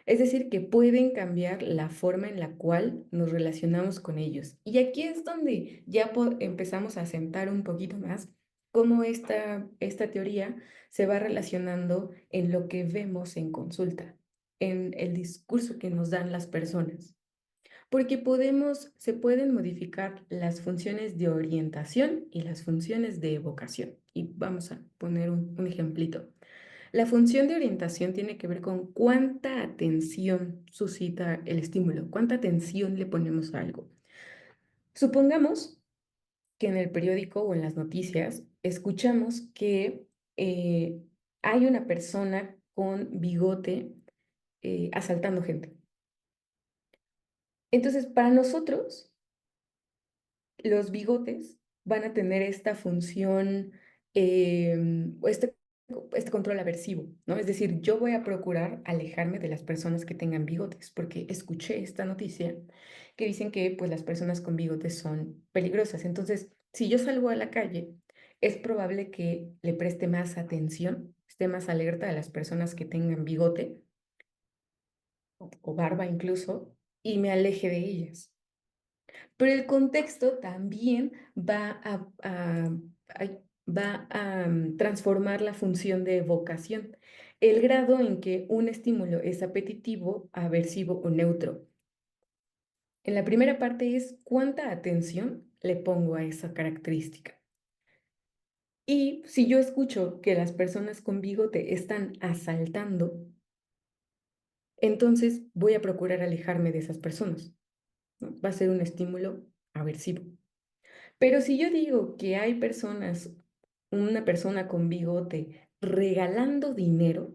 Es decir, que pueden cambiar la forma en la cual nos relacionamos con ellos. Y aquí es donde ya empezamos a sentar un poquito más cómo esta teoría se va relacionando en lo que vemos en consulta, en el discurso que nos dan las personas. Porque se pueden modificar las funciones de orientación y las funciones de evocación. Y vamos a poner un ejemplito. La función de orientación tiene que ver con cuánta atención suscita el estímulo, cuánta atención le ponemos a algo. Supongamos que en el periódico o en las noticias escuchamos que hay una persona con bigote asaltando gente. Entonces, para nosotros, los bigotes van a tener esta función, o este control aversivo, ¿no? Es decir, yo voy a procurar alejarme de las personas que tengan bigotes, porque escuché esta noticia que dicen que pues las personas con bigotes son peligrosas. Entonces, si yo salgo a la calle, es probable que le preste más atención, esté más alerta a las personas que tengan bigote o barba incluso, y me aleje de ellas. Pero el contexto también va a transformar la función de evocación, el grado en que un estímulo es apetitivo, aversivo o neutro. En la primera parte es cuánta atención le pongo a esa característica. Y si yo escucho que las personas con bigote están asaltando, entonces voy a procurar alejarme de esas personas. ¿no? Va a ser un estímulo aversivo. Pero si yo digo que hay una persona con bigote regalando dinero,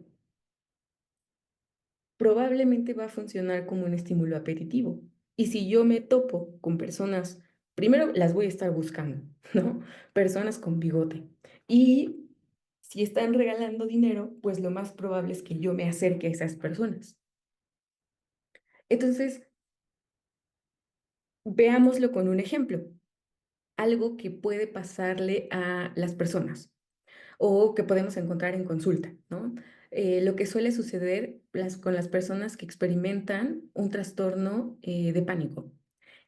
probablemente va a funcionar como un estímulo aperitivo. Y si yo me topo con personas, primero las voy a estar buscando, ¿no? Personas con bigote. Y si están regalando dinero, pues lo más probable es que yo me acerque a esas personas. Entonces, veámoslo con un ejemplo, algo que puede pasarle a las personas o que podemos encontrar en consulta, ¿no? Lo que suele suceder con las personas que experimentan un trastorno de pánico,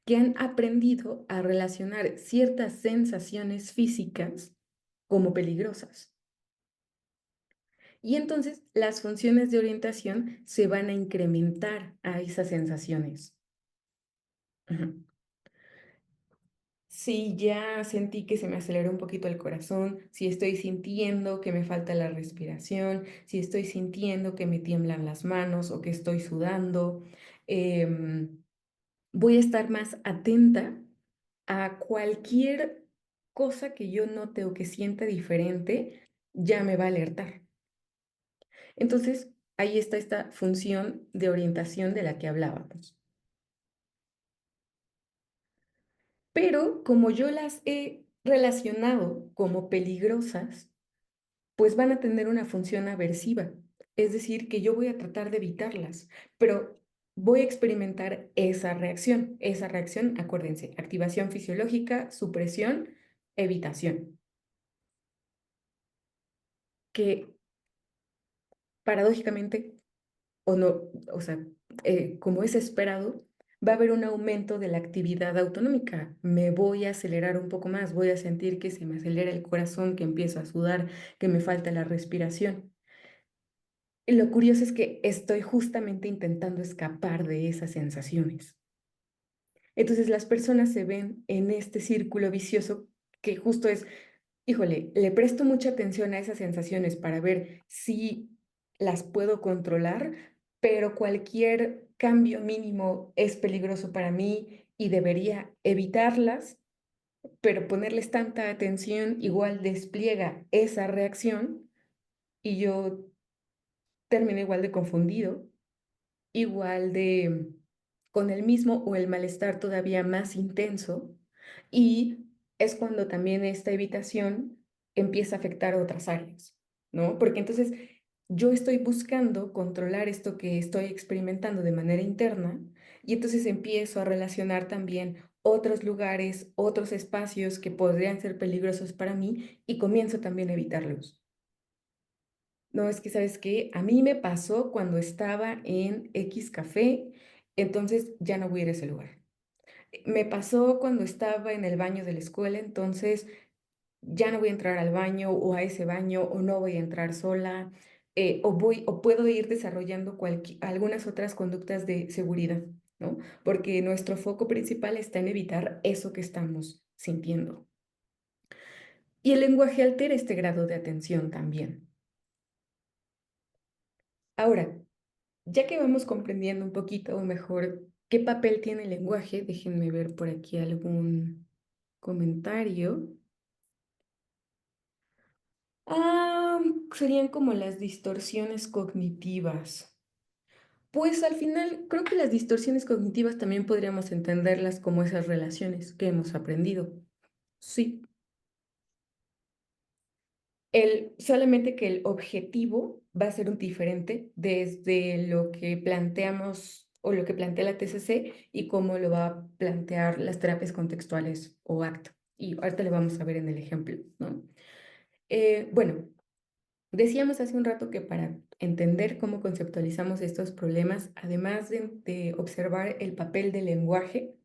que han aprendido a relacionar ciertas sensaciones físicas como peligrosas. Y entonces las funciones de orientación se van a incrementar a esas sensaciones. Ujú. Si ya sentí que se me aceleró un poquito el corazón, si estoy sintiendo que me falta la respiración, si estoy sintiendo que me tiemblan las manos o que estoy sudando, voy a estar más atenta a cualquier cosa que yo note o que sienta diferente, ya me va a alertar. Entonces, ahí está esta función de orientación de la que hablábamos. Pero como yo las he relacionado como peligrosas, pues van a tener una función aversiva. Es decir, que yo voy a tratar de evitarlas, pero voy a experimentar esa reacción. Esa reacción, acuérdense, activación fisiológica, supresión, evitación. Que paradójicamente, o no, o sea, como es esperado, va a haber un aumento de la actividad autonómica. Me voy a acelerar un poco más, voy a sentir que se me acelera el corazón, que empiezo a sudar, que me falta la respiración. Y lo curioso es que estoy justamente intentando escapar de esas sensaciones. Entonces las personas se ven en este círculo vicioso que justo es, híjole, le presto mucha atención a esas sensaciones para ver si las puedo controlar, pero cualquier cambio mínimo es peligroso para mí y debería evitarlas, pero ponerles tanta atención igual despliega esa reacción y yo termino igual de confundido, igual de con el mismo o el malestar todavía más intenso, y es cuando también esta evitación empieza a afectar a otras áreas, ¿no? Porque entonces yo estoy buscando controlar esto que estoy experimentando de manera interna y entonces empiezo a relacionar también otros lugares, otros espacios que podrían ser peligrosos para mí y comienzo también a evitarlos. No, es que, ¿sabes qué? A mí me pasó cuando estaba en X café, entonces ya no voy a ir a ese lugar. Me pasó cuando estaba en el baño de la escuela, entonces ya no voy a entrar al baño o a ese baño o no voy a entrar sola, o puedo ir desarrollando algunas otras conductas de seguridad, ¿no? Porque nuestro foco principal está en evitar eso que estamos sintiendo. Y el lenguaje altera este grado de atención también. Ahora, ya que vamos comprendiendo un poquito mejor qué papel tiene el lenguaje, déjenme ver por aquí algún comentario. Ah, serían como las distorsiones cognitivas. Pues al final creo que las distorsiones cognitivas también podríamos entenderlas como esas relaciones que hemos aprendido. Sí, solamente que el objetivo va a ser un diferente desde lo que planteamos o lo que plantea la TCC y cómo lo va a plantear las terapias contextuales o ACT. Y ahorita le vamos a ver en el ejemplo, ¿no? Bueno, decíamos hace un rato que para entender cómo conceptualizamos estos problemas, además de observar el papel del lenguaje,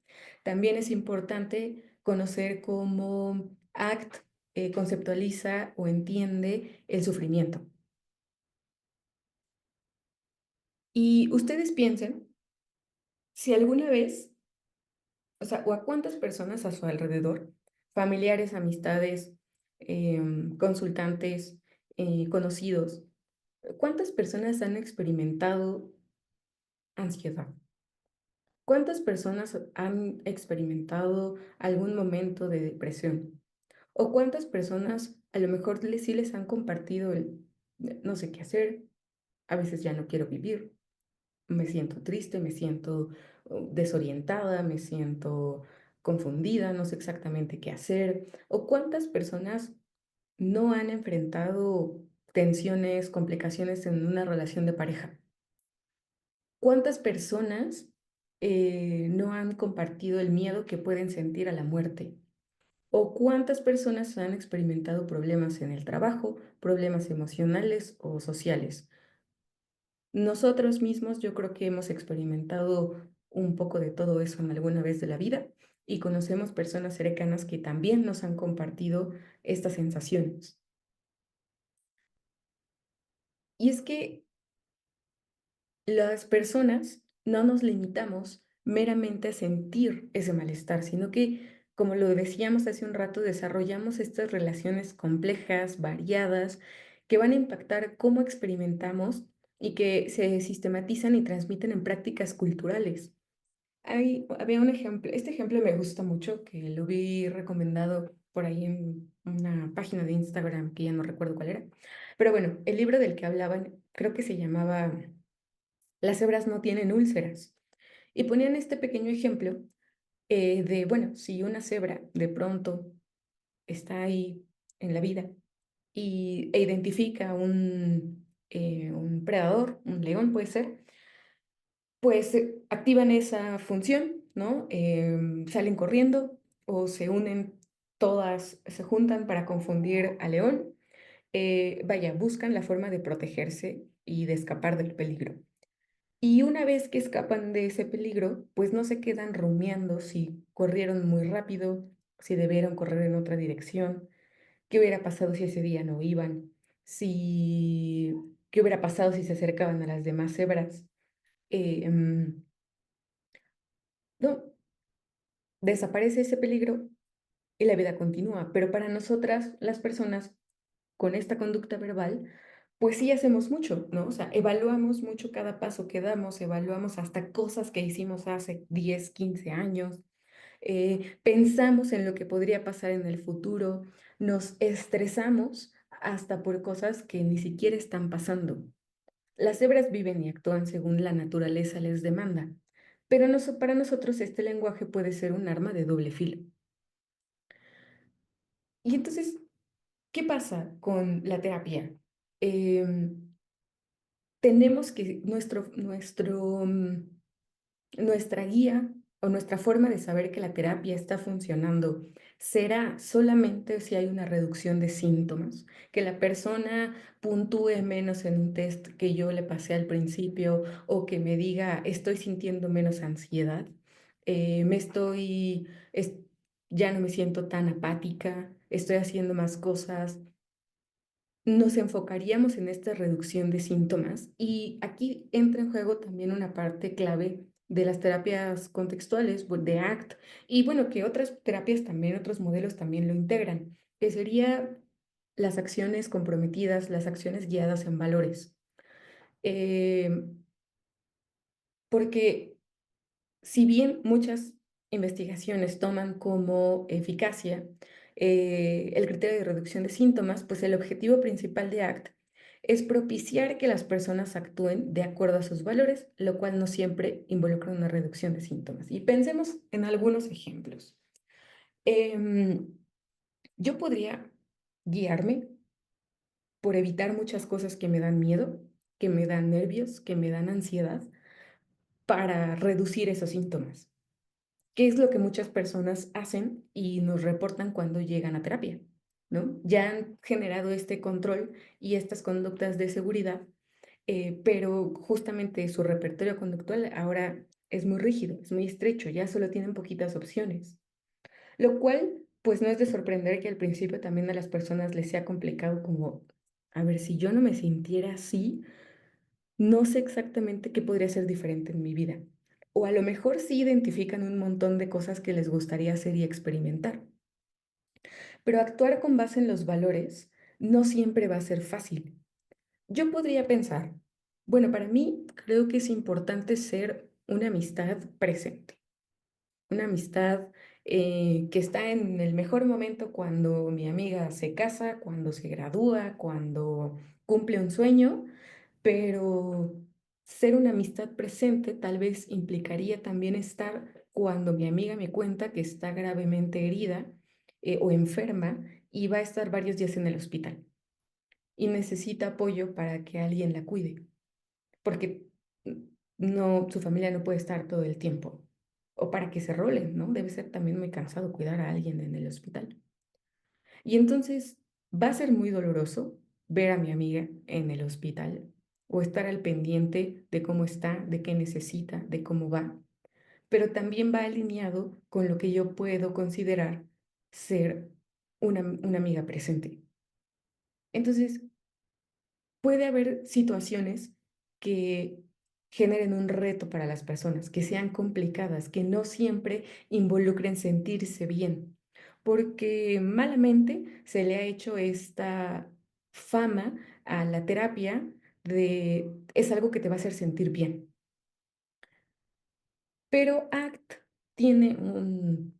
también es importante conocer cómo ACT conceptualiza o entiende el sufrimiento. Y ustedes piensen si alguna vez, o sea, o a cuántas personas a su alrededor, familiares, amistades, consultantes, conocidos, ¿cuántas personas han experimentado ansiedad? ¿Cuántas personas han experimentado algún momento de depresión? ¿O cuántas personas a lo mejor sí les han compartido el no sé qué hacer, a veces ya no quiero vivir, me siento triste, me siento desorientada, me siento confundida, no sé exactamente qué hacer? ¿O cuántas personas no han enfrentado tensiones, complicaciones en una relación de pareja? ¿Cuántas personas no han compartido el miedo que pueden sentir a la muerte? ¿O cuántas personas han experimentado problemas en el trabajo, problemas emocionales o sociales? Nosotros mismos yo creo que hemos experimentado un poco de todo eso en alguna vez de la vida y conocemos personas cercanas que también nos han compartido estas sensaciones. Y es que las personas no nos limitamos meramente a sentir ese malestar, sino que, como lo decíamos hace un rato, desarrollamos estas relaciones complejas, variadas, que van a impactar cómo experimentamos y que se sistematizan y transmiten en prácticas culturales. Había un ejemplo, este ejemplo me gusta mucho, que lo vi recomendado por ahí en una página de Instagram que ya no recuerdo cuál era. Pero bueno, el libro del que hablaban creo que se llamaba Las cebras no tienen úlceras. Y ponían este pequeño ejemplo de, bueno, si una cebra de pronto está ahí en la vida e identifica un predador, un león puede ser, pues activan esa función, ¿no? Salen corriendo o se unen todas, se juntan para confundir al león. Vaya, buscan la forma de protegerse y de escapar del peligro. Y una vez que escapan de ese peligro, pues no se quedan rumiando si corrieron muy rápido, si debieron correr en otra dirección, qué hubiera pasado si ese día no iban, si qué hubiera pasado si se acercaban a las demás cebras. Em, no, desaparece ese peligro y la vida continúa. Pero para nosotras, las personas con esta conducta verbal, pues sí hacemos mucho, ¿no? O sea, evaluamos mucho cada paso que damos, evaluamos hasta cosas que hicimos hace 10, 15 años, pensamos en lo que podría pasar en el futuro, nos estresamos hasta por cosas que ni siquiera están pasando. Las cebras viven y actúan según la naturaleza les demanda, pero para nosotros este lenguaje puede ser un arma de doble filo. Y entonces, ¿qué pasa con la terapia? Em, Tenemos que nuestra guía o nuestra forma de saber que la terapia está funcionando será solamente si hay una reducción de síntomas, que la persona puntúe menos en un test que yo le pasé al principio o que me diga estoy sintiendo menos ansiedad, me estoy, es- ya no me siento tan apática, estoy haciendo más cosas. Nos enfocaríamos en esta reducción de síntomas y aquí entra en juego también una parte clave de las terapias contextuales, de ACT, y bueno, que otras terapias también, otros modelos también lo integran, que sería las acciones comprometidas, las acciones guiadas en valores. Eh, Porque si bien muchas investigaciones toman como eficacia el criterio de reducción de síntomas, pues el objetivo principal de ACT es propiciar que las personas actúen de acuerdo a sus valores, lo cual no siempre involucra una reducción de síntomas. Y pensemos en algunos ejemplos. Em, yo podría guiarme por evitar muchas cosas que me dan miedo, que me dan nervios, que me dan ansiedad, para reducir esos síntomas. ¿Qué es lo que muchas personas hacen y nos reportan cuando llegan a terapia? ¿No? Ya han generado este control y estas conductas de seguridad, pero justamente su repertorio conductual ahora es muy rígido, es muy estrecho, ya solo tienen poquitas opciones, lo cual pues no es de sorprender que al principio también a las personas les sea complicado como, a ver, si yo no me sintiera así, no sé exactamente qué podría ser diferente en mi vida. O a lo mejor sí identifican un montón de cosas que les gustaría hacer y experimentar. Pero actuar con base en los valores no siempre va a ser fácil. Yo podría pensar, bueno, para mí creo que es importante ser una amistad presente, una amistad que está en el mejor momento cuando mi amiga se casa, cuando se gradúa, cuando cumple un sueño, pero ser una amistad presente tal vez implicaría también estar cuando mi amiga me cuenta que está gravemente herida o enferma y va a estar varios días en el hospital y necesita apoyo para que alguien la cuide, porque no, su familia no puede estar todo el tiempo. O para que se rolen, ¿no? Debe ser también muy cansado cuidar a alguien en el hospital. Y entonces va a ser muy doloroso ver a mi amiga en el hospital o estar al pendiente de cómo está, de qué necesita, de cómo va, pero también va alineado con lo que yo puedo considerar ser una amiga presente. Entonces, puede haber situaciones que generen un reto para las personas, que sean complicadas, que no siempre involucren sentirse bien, porque malamente se le ha hecho esta fama a la terapia de es algo que te va a hacer sentir bien. Pero ACT tiene un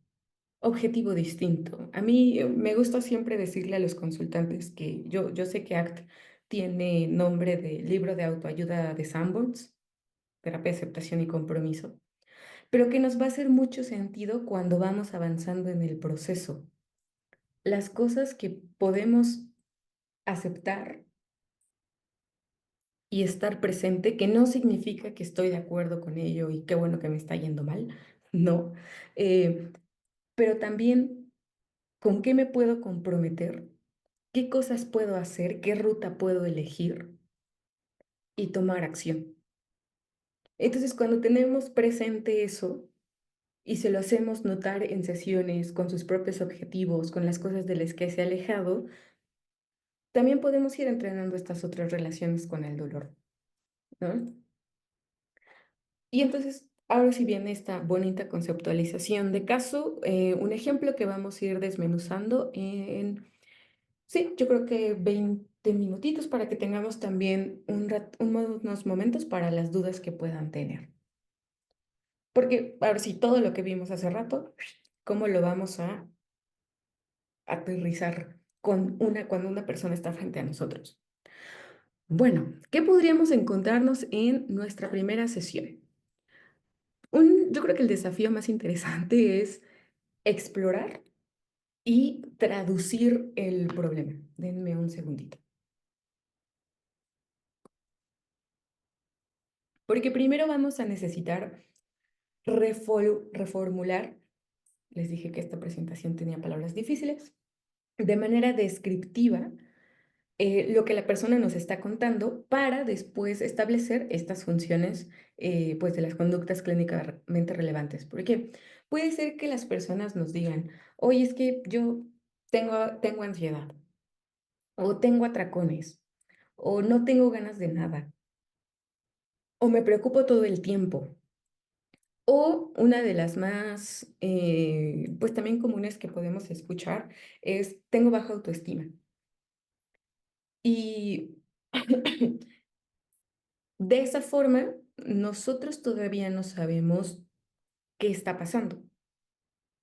objetivo distinto. A mí me gusta siempre decirle a los consultantes que yo sé que ACT tiene nombre de libro de autoayuda de Sanborns, terapia de aceptación y compromiso, pero que nos va a hacer mucho sentido cuando vamos avanzando en el proceso. Las cosas que podemos aceptar y estar presente, que no significa que estoy de acuerdo con ello y qué bueno que me está yendo mal, no, pero también con qué me puedo comprometer, qué cosas puedo hacer, qué ruta puedo elegir y tomar acción. Entonces, cuando tenemos presente eso y se lo hacemos notar en sesiones con sus propios objetivos, con las cosas de las que se ha alejado, también podemos ir entrenando estas otras relaciones con el dolor, ¿no? Y entonces, ahora sí viene esta bonita conceptualización de caso, un ejemplo que vamos a ir desmenuzando en, sí, yo creo que 20 minutitos para que tengamos también unos momentos para las dudas que puedan tener. Porque ahora sí, todo lo que vimos hace rato, ¿cómo lo vamos a aterrizar cuando una persona está frente a nosotros? Bueno, ¿qué podríamos encontrarnos en nuestra primera sesión? Yo creo que el desafío más interesante es explorar y traducir el problema. Denme un segundito. Porque primero vamos a necesitar reformular, les dije que esta presentación tenía palabras difíciles, de manera descriptiva lo que la persona nos está contando para después establecer estas funciones pues de las conductas clínicamente relevantes. Porque puede ser que las personas nos digan, oye, es que yo tengo ansiedad, o tengo atracones, o no tengo ganas de nada, o me preocupo todo el tiempo. O una de las más, pues también comunes que podemos escuchar es, tengo baja autoestima. Y de esa forma, nosotros todavía no sabemos qué está pasando.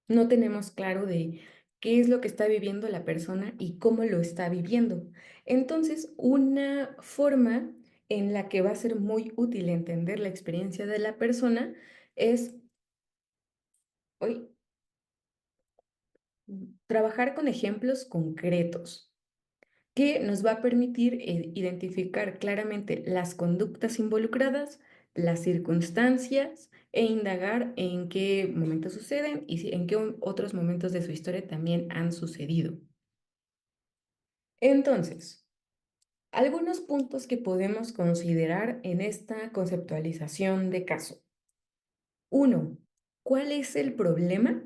No tenemos claro de qué es lo que está viviendo la persona y cómo lo está viviendo. Entonces, una forma en la que va a ser muy útil entender la experiencia de la persona es hoy, trabajar con ejemplos concretos que nos va a permitir identificar claramente las conductas involucradas, las circunstancias e indagar en qué momentos suceden y en qué otros momentos de su historia también han sucedido. Entonces, algunos puntos que podemos considerar en esta conceptualización de caso. 1. ¿Cuál es el problema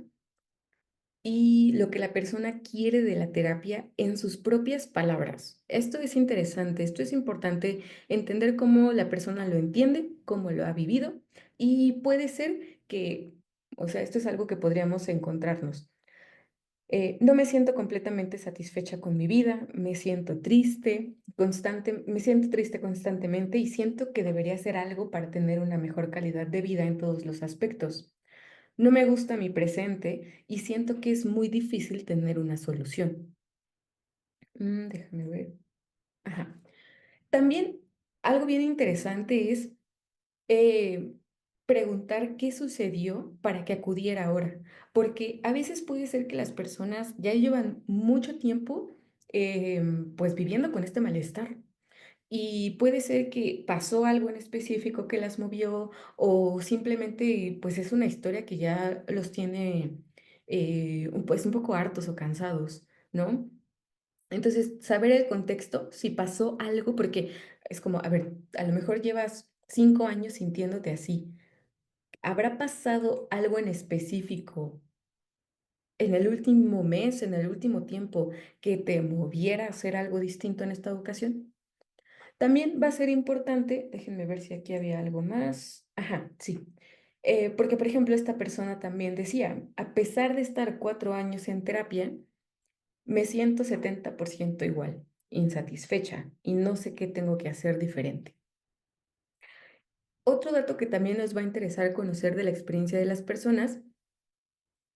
y lo que la persona quiere de la terapia en sus propias palabras? Esto es interesante, esto es importante entender cómo la persona lo entiende, cómo lo ha vivido y puede ser que, o sea, esto es algo que podríamos encontrarnos. No me siento completamente satisfecha con mi vida, me siento triste, me siento triste constantemente y siento que debería hacer algo para tener una mejor calidad de vida en todos los aspectos. No me gusta mi presente y siento que es muy difícil tener una solución. Déjame ver. Ajá. También algo bien interesante es eh, preguntar qué sucedió para que acudiera ahora, porque a veces puede ser que las personas ya llevan mucho tiempo pues viviendo con este malestar. Y puede ser que pasó algo en específico que las movió o simplemente pues es una historia que ya los tiene pues un poco hartos o cansados, ¿no? Entonces, saber el contexto, si pasó algo, porque es como, a ver, a lo mejor llevas 5 años sintiéndote así. ¿Habrá pasado algo en específico en el último mes, en el último tiempo, que te moviera a hacer algo distinto en esta ocasión? También va a ser importante, déjenme ver si aquí había algo más. Ajá, sí. Porque, por ejemplo, esta persona también decía, a pesar de estar 4 años en terapia, me siento 70% igual, insatisfecha y no sé qué tengo que hacer diferente. Otro dato que también nos va a interesar conocer de la experiencia de las personas,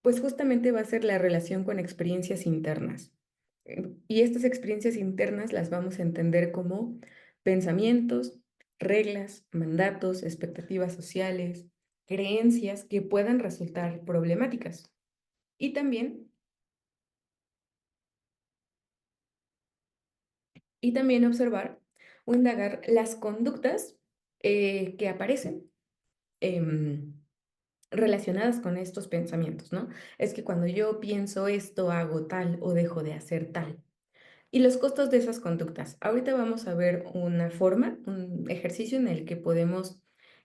pues justamente va a ser la relación con experiencias internas. Y estas experiencias internas las vamos a entender como pensamientos, reglas, mandatos, expectativas sociales, creencias que puedan resultar problemáticas. Y también observar o indagar las conductas que aparecen em, relacionadas con estos pensamientos, ¿no? Es que cuando yo pienso esto, hago tal o dejo de hacer tal. Y los costos de esas conductas. Ahorita vamos a ver una forma, un ejercicio en el que podemos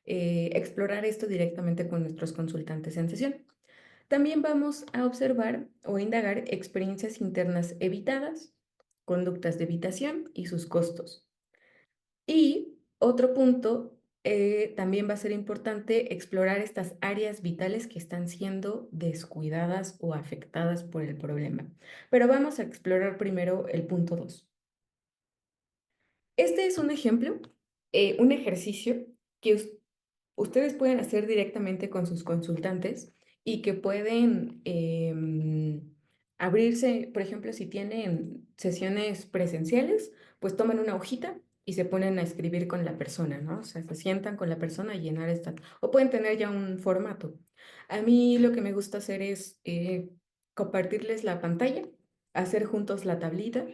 explorar esto directamente con nuestros consultantes en sesión. También vamos a observar o indagar experiencias internas evitadas, conductas de evitación y sus costos. Y otro punto, también va a ser importante explorar estas áreas vitales que están siendo descuidadas o afectadas por el problema. Pero vamos a explorar primero el punto 2. Este es un ejemplo, un ejercicio que ustedes pueden hacer directamente con sus consultantes y que pueden abrirse, por ejemplo, si tienen sesiones presenciales, pues toman una hojita y se ponen a escribir con la persona, ¿no? O sea, se sientan con la persona a llenar esta, o pueden tener ya un formato. A mí lo que me gusta hacer es compartirles la pantalla, hacer juntos la tablita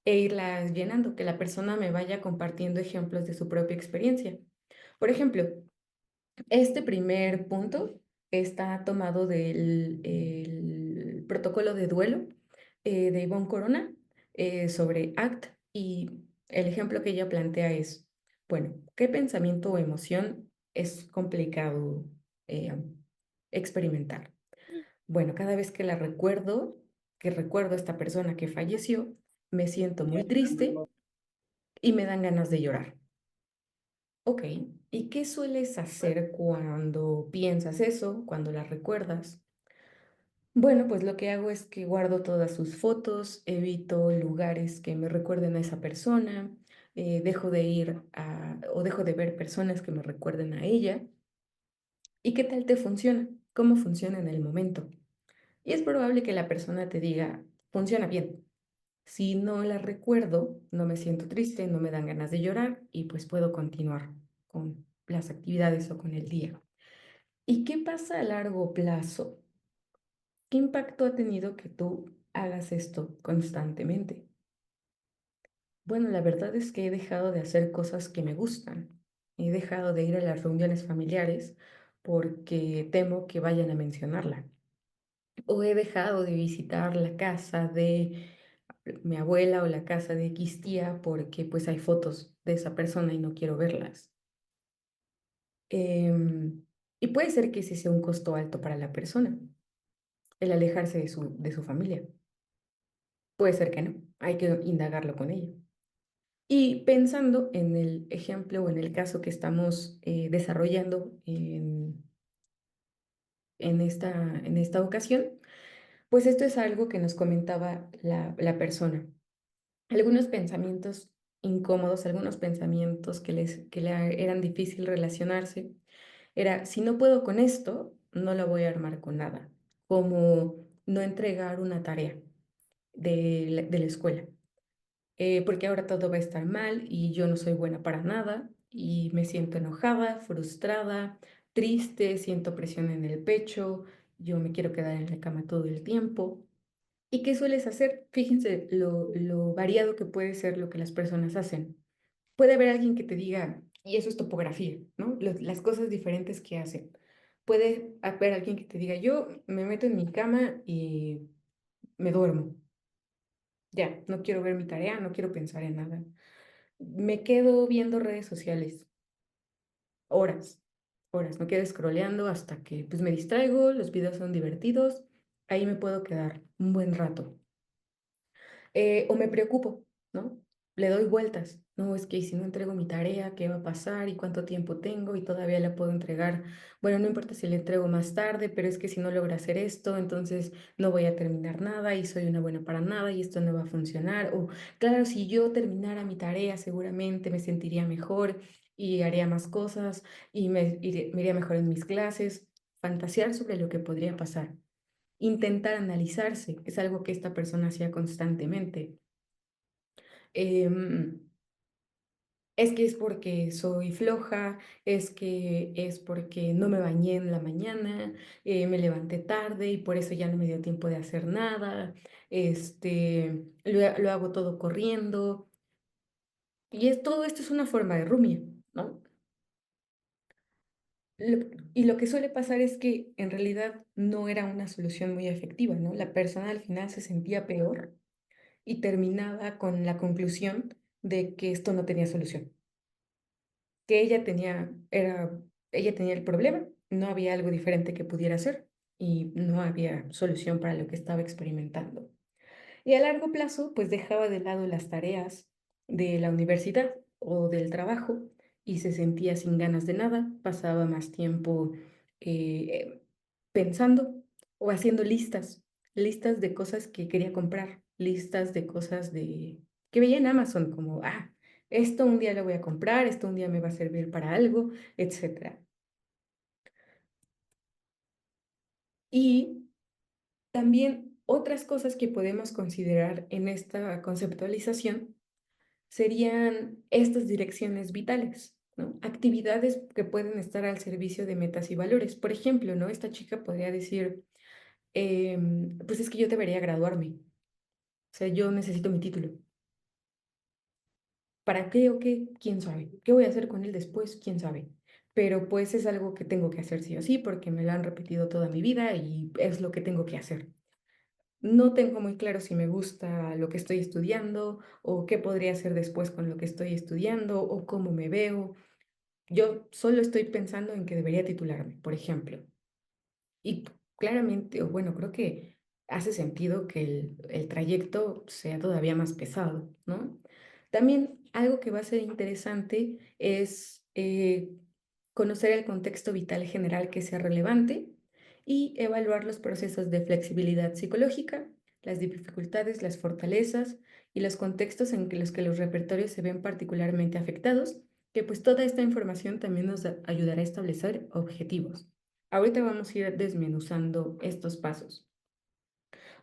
e irlas llenando, que la persona me vaya compartiendo ejemplos de su propia experiencia. Por ejemplo, este primer punto está tomado del el protocolo de duelo de Ivonne Corona sobre ACT y el ejemplo que ella plantea es, bueno, ¿qué pensamiento o emoción es complicado eh, experimentar? Bueno, cada vez que que recuerdo a esta persona que falleció, me siento muy triste y me dan ganas de llorar. Ok, ¿y qué sueles hacer cuando piensas eso, cuando la recuerdas? Bueno, pues lo que hago es que guardo todas sus fotos, evito lugares que me recuerden a esa persona, dejo de ir o dejo de ver personas que me recuerden a ella. ¿Y qué tal te funciona? ¿Cómo funciona en el momento? Y es probable que la persona te diga, funciona bien. Si no la recuerdo, no me siento triste, no me dan ganas de llorar y pues puedo continuar con las actividades o con el día. ¿Y qué pasa a largo plazo? ¿Qué impacto ha tenido que tú hagas esto constantemente? Bueno, la verdad es que he dejado de hacer cosas que me gustan. He dejado de ir a las reuniones familiares porque temo que vayan a mencionarla. O he dejado de visitar la casa de mi abuela o la casa de X tía porque pues hay fotos de esa persona y no quiero verlas. Em, y puede ser que ese sea un costo alto para la persona, el alejarse de su familia. Puede ser que no, hay que indagarlo con ella. Y pensando en el ejemplo o en el caso que estamos desarrollando en esta ocasión, pues esto es algo que nos comentaba la persona. Algunos pensamientos incómodos, algunos pensamientos que le eran difícil relacionarse, era, si no puedo con esto, no la voy a armar con nada, como no entregar una tarea de la escuela, porque ahora todo va a estar mal y yo no soy buena para nada y me siento enojada, frustrada, triste, siento presión en el pecho, yo me quiero quedar en la cama todo el tiempo. ¿Y qué sueles hacer? Fíjense lo variado que puede ser lo que las personas hacen. Puede haber alguien que te diga, y eso es topografía, ¿no? Las cosas diferentes que hacen. Puede haber alguien que te diga, yo me meto en mi cama y me duermo. Ya, no quiero ver mi tarea, no quiero pensar en nada. Me quedo viendo redes sociales, horas, horas. Me quedo scrolleando hasta que pues me distraigo, los videos son divertidos, ahí me puedo quedar un buen rato. O me preocupo, ¿no? Le doy vueltas. No, es que si no entrego mi tarea, ¿qué va a pasar? ¿Y cuánto tiempo tengo? Y todavía la puedo entregar. Bueno, no importa si la entrego más tarde, pero es que si no logro hacer esto, entonces no voy a terminar nada y soy una buena para nada y esto no va a funcionar. O, claro, si yo terminara mi tarea, seguramente me sentiría mejor y haría más cosas y me iría mejor en mis clases. Fantasear sobre lo que podría pasar. Intentar analizarse es algo que esta persona hacía constantemente. Em, es que es porque soy floja, es que es porque no me bañé en la mañana, me levanté tarde y por eso ya no me dio tiempo de hacer nada, lo hago todo corriendo. Todo esto es una forma de rumia, ¿no? Y lo que suele pasar es que en realidad no era una solución muy efectiva, ¿no? La persona al final se sentía peor y terminaba con la conclusión de que esto no tenía solución, que ella tenía el problema, no había algo diferente que pudiera hacer y no había solución para lo que estaba experimentando. Y a largo plazo, pues dejaba de lado las tareas de la universidad o del trabajo y se sentía sin ganas de nada, pasaba más tiempo pensando o haciendo listas, listas de cosas que quería comprar, listas de cosas que veía en Amazon, como, esto un día lo voy a comprar, esto un día me va a servir para algo, etcétera. Y también otras cosas que podemos considerar en esta conceptualización serían estas direcciones vitales, ¿no? Actividades que pueden estar al servicio de metas y valores. Por ejemplo, ¿no? Esta chica podría decir, pues es que yo debería graduarme, o sea, yo necesito mi título. ¿Para qué o qué? ¿Quién sabe? ¿Qué voy a hacer con él después? ¿Quién sabe? Pero pues es algo que tengo que hacer sí o sí porque me lo han repetido toda mi vida y es lo que tengo que hacer. No tengo muy claro si me gusta lo que estoy estudiando o qué podría hacer después con lo que estoy estudiando o cómo me veo. Yo solo estoy pensando en que debería titularme, por ejemplo. Y claramente, o bueno, creo que hace sentido que el trayecto sea todavía más pesado, ¿no? También algo que va a ser interesante es conocer el contexto vital general que sea relevante y evaluar los procesos de flexibilidad psicológica, las dificultades, las fortalezas y los contextos en los que los repertorios se ven particularmente afectados, que pues toda esta información también nos ayudará a establecer objetivos. Ahorita vamos a ir desmenuzando estos pasos.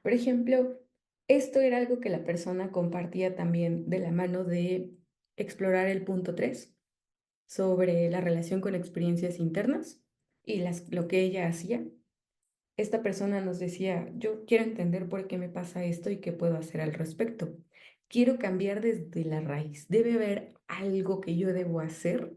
Por ejemplo, esto era algo que la persona compartía también de la mano de explorar el punto 3 sobre la relación con experiencias internas y lo que ella hacía. Esta persona nos decía, yo quiero entender por qué me pasa esto y qué puedo hacer al respecto. Quiero cambiar desde la raíz. Debe haber algo que yo debo hacer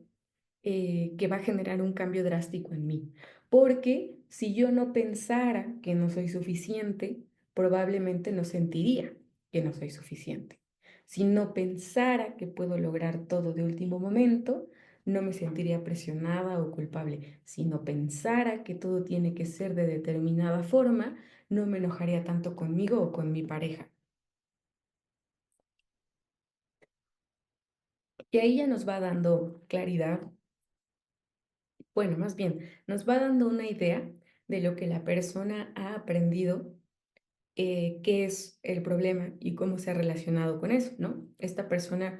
que va a generar un cambio drástico en mí. Porque si yo no pensara que no soy suficiente, probablemente no sentiría que no soy suficiente. Si no pensara que puedo lograr todo de último momento, no me sentiría presionada o culpable. Si no pensara que todo tiene que ser de determinada forma, no me enojaría tanto conmigo o con mi pareja. Y ahí ya nos va dando claridad, bueno, más bien, nos va dando una idea de lo que la persona ha aprendido, qué es el problema y cómo se ha relacionado con eso, ¿no? Esta persona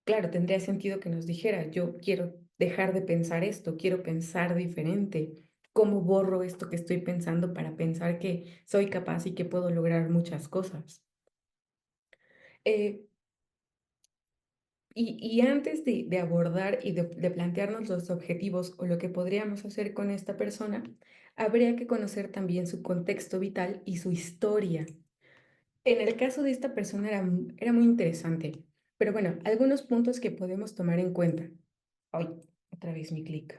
claro, tendría sentido que nos dijera, yo quiero dejar de pensar esto, quiero pensar diferente. ¿Cómo borro esto que estoy pensando para pensar que soy capaz y que puedo lograr muchas cosas? Eh, y antes de abordar y de plantearnos los objetivos o lo que podríamos hacer con esta persona, habría que conocer también su contexto vital y su historia. En el caso de esta persona era muy interesante, pero bueno, algunos puntos que podemos tomar en cuenta. Ay, otra vez mi clic.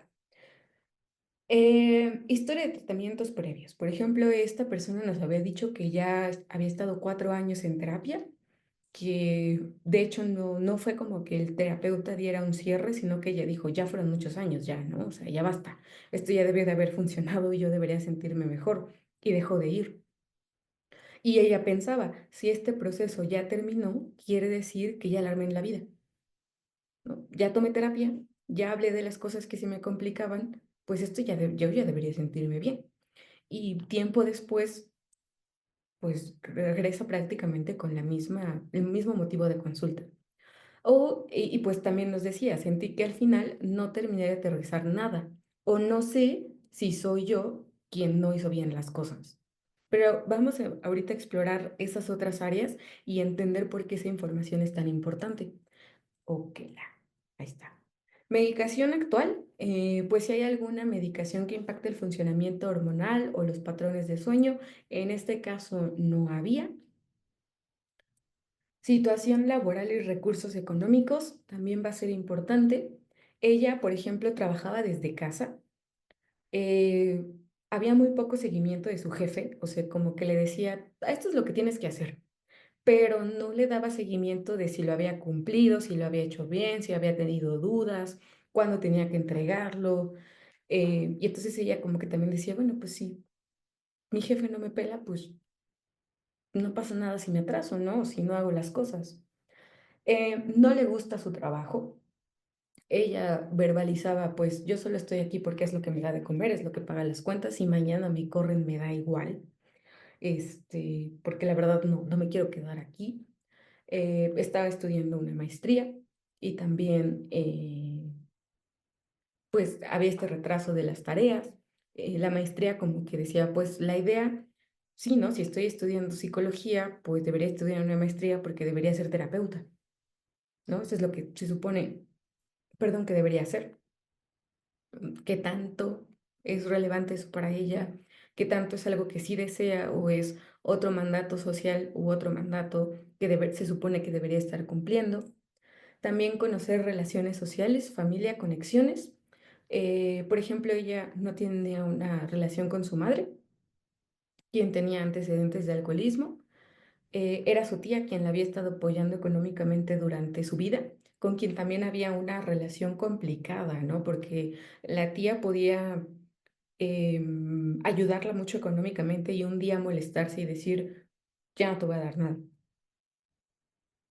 Historia de tratamientos previos. Por ejemplo, esta persona nos había dicho que ya había estado 4 años en terapia, que de hecho no fue como que el terapeuta diera un cierre, sino que ella dijo, ya fueron muchos años, ya, ¿no? O sea, ya basta. Esto ya debió de haber funcionado y yo debería sentirme mejor. Y dejó de ir. Y ella pensaba, si este proceso ya terminó, quiere decir que ya la armé en la vida, ¿no? Ya tomé terapia, ya hablé de las cosas que se me complicaban, pues esto yo ya debería sentirme bien. Y tiempo después, pues regresa prácticamente con el mismo motivo de consulta. Y pues también nos decía, sentí que al final no terminé de aterrizar nada, o no sé si soy yo quien no hizo bien las cosas. Pero vamos ahorita a explorar esas otras áreas y entender por qué esa información es tan importante. Ok, ahí está. Medicación actual, pues si hay alguna medicación que impacte el funcionamiento hormonal o los patrones de sueño, en este caso no había. Situación laboral y recursos económicos también va a ser importante. Ella, por ejemplo, trabajaba desde casa. eh, Había muy poco seguimiento de su jefe, o sea, como que le decía, esto es lo que tienes que hacer, pero no le daba seguimiento de si lo había cumplido, si lo había hecho bien, si había tenido dudas, cuándo tenía que entregarlo. Y entonces ella como que también decía, bueno, pues si mi jefe no me pela, pues no pasa nada si me atraso, ¿no? O si no hago las cosas. No le gusta su trabajo. Ella verbalizaba, pues yo solo estoy aquí porque es lo que me da de comer, es lo que paga las cuentas y mañana me corren, me da igual, porque la verdad no me quiero quedar aquí. Estaba estudiando una maestría y también pues había este retraso de las tareas. La maestría como que decía, pues la idea, sí, ¿no? Si estoy estudiando psicología, pues debería estudiar una maestría porque debería ser terapeuta, ¿no? Eso es lo que se supone, perdón, que debería ser. ¿Qué tanto es relevante eso para ella? ¿Qué tanto es algo que sí desea o es otro mandato social u otro mandato que se supone que debería estar cumpliendo? También conocer relaciones sociales, familia, conexiones. Por ejemplo, ella no tiene una relación con su madre, quien tenía antecedentes de alcoholismo. Era su tía quien la había estado apoyando económicamente durante su vida, con quien también había una relación complicada, ¿no? Porque la tía podía ayudarla mucho económicamente y un día molestarse y decir, ya no te voy a dar nada.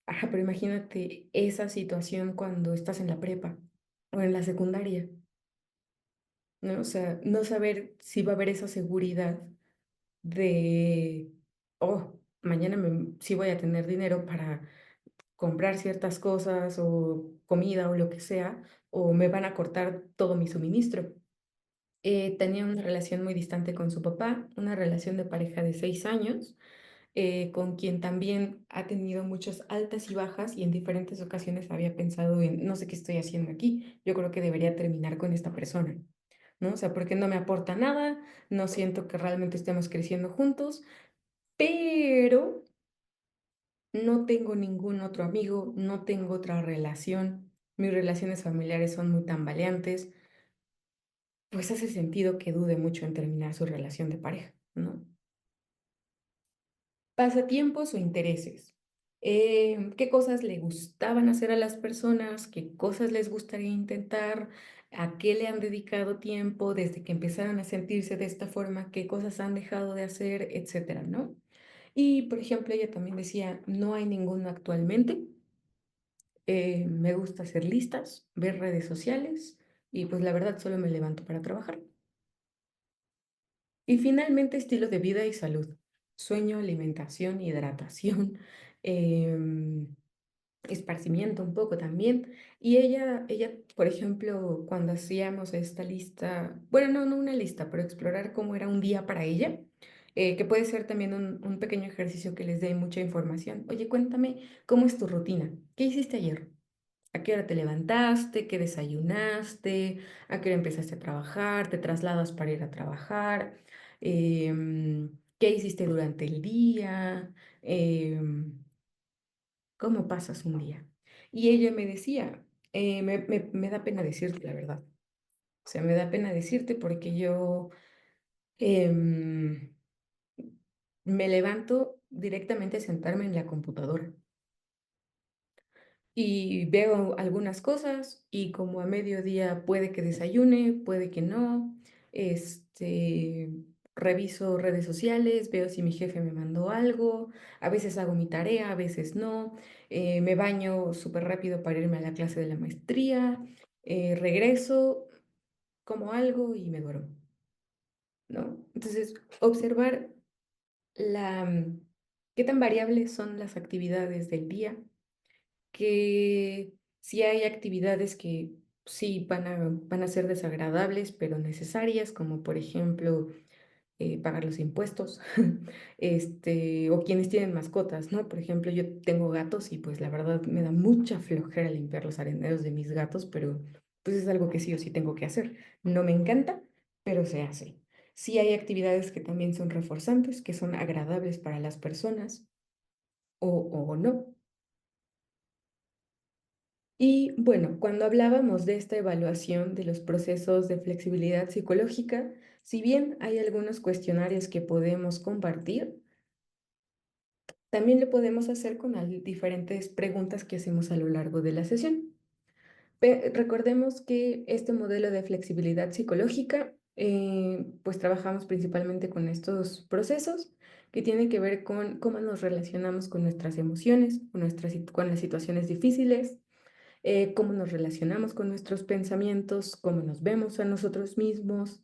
Ajá, pero imagínate esa situación cuando estás en la prepa o en la secundaria, ¿no? O sea, no saber si va a haber esa seguridad de, oh, mañana sí voy a tener dinero para comprar ciertas cosas o comida o lo que sea, o me van a cortar todo mi suministro. Tenía una relación muy distante con su papá, una relación de pareja de 6 años, con quien también ha tenido muchas altas y bajas y en diferentes ocasiones había pensado en, no sé qué estoy haciendo aquí, yo creo que debería terminar con esta persona, ¿no? O sea, porque no me aporta nada, no siento que realmente estemos creciendo juntos, pero no tengo ningún otro amigo, no tengo otra relación, mis relaciones familiares son muy tambaleantes, pues hace sentido que dude mucho en terminar su relación de pareja, ¿no? Pasatiempos o intereses. ¿Qué cosas le gustaban hacer a las personas? ¿Qué cosas les gustaría intentar? ¿A qué le han dedicado tiempo desde que empezaron a sentirse de esta forma? ¿Qué cosas han dejado de hacer? Etcétera, ¿no? Y, por ejemplo, ella también decía, no hay ninguno actualmente. Me gusta hacer listas, ver redes sociales y pues la verdad solo me levanto para trabajar. Y finalmente, estilo de vida y salud. Sueño, alimentación, hidratación. em, esparcimiento un poco también. Y ella, por ejemplo, cuando hacíamos esta lista, bueno, no una lista, pero explorar cómo era un día para ella, que puede ser también un pequeño ejercicio que les dé mucha información. Oye, cuéntame, ¿cómo es tu rutina? ¿Qué hiciste ayer? ¿A qué hora te levantaste? ¿Qué desayunaste? ¿A qué hora empezaste a trabajar? ¿Te trasladas para ir a trabajar? ¿Qué hiciste durante el día? ¿Cómo pasas un día? Y ella me decía, me da pena decirte la verdad. O sea, me da pena decirte porque yo em, me levanto directamente a sentarme en la computadora y veo algunas cosas y como a mediodía puede que desayune, puede que no, este, reviso redes sociales, veo si mi jefe me mandó algo, a veces hago mi tarea, a veces no, me baño súper rápido para irme a la clase de la maestría, regreso, como algo y me duermo, ¿no? Entonces, observar qué tan variables son las actividades del día, que sí hay actividades que sí van a ser desagradables, pero necesarias, como por ejemplo pagar los impuestos, o quienes tienen mascotas, ¿no? Por ejemplo, yo tengo gatos y pues la verdad me da mucha flojera limpiar los areneros de mis gatos, pero pues es algo que sí o sí tengo que hacer. No me encanta, pero se hace. Sí hay actividades que también son reforzantes, que son agradables para las personas o no. Y bueno, cuando hablábamos de esta evaluación de los procesos de flexibilidad psicológica, si bien hay algunos cuestionarios que podemos compartir, también lo podemos hacer con diferentes preguntas que hacemos a lo largo de la sesión. Recordemos que este modelo de flexibilidad psicológica, pues trabajamos principalmente con estos procesos que tienen que ver con cómo nos relacionamos con nuestras emociones, con las situaciones difíciles, cómo nos relacionamos con nuestros pensamientos, cómo nos vemos a nosotros mismos,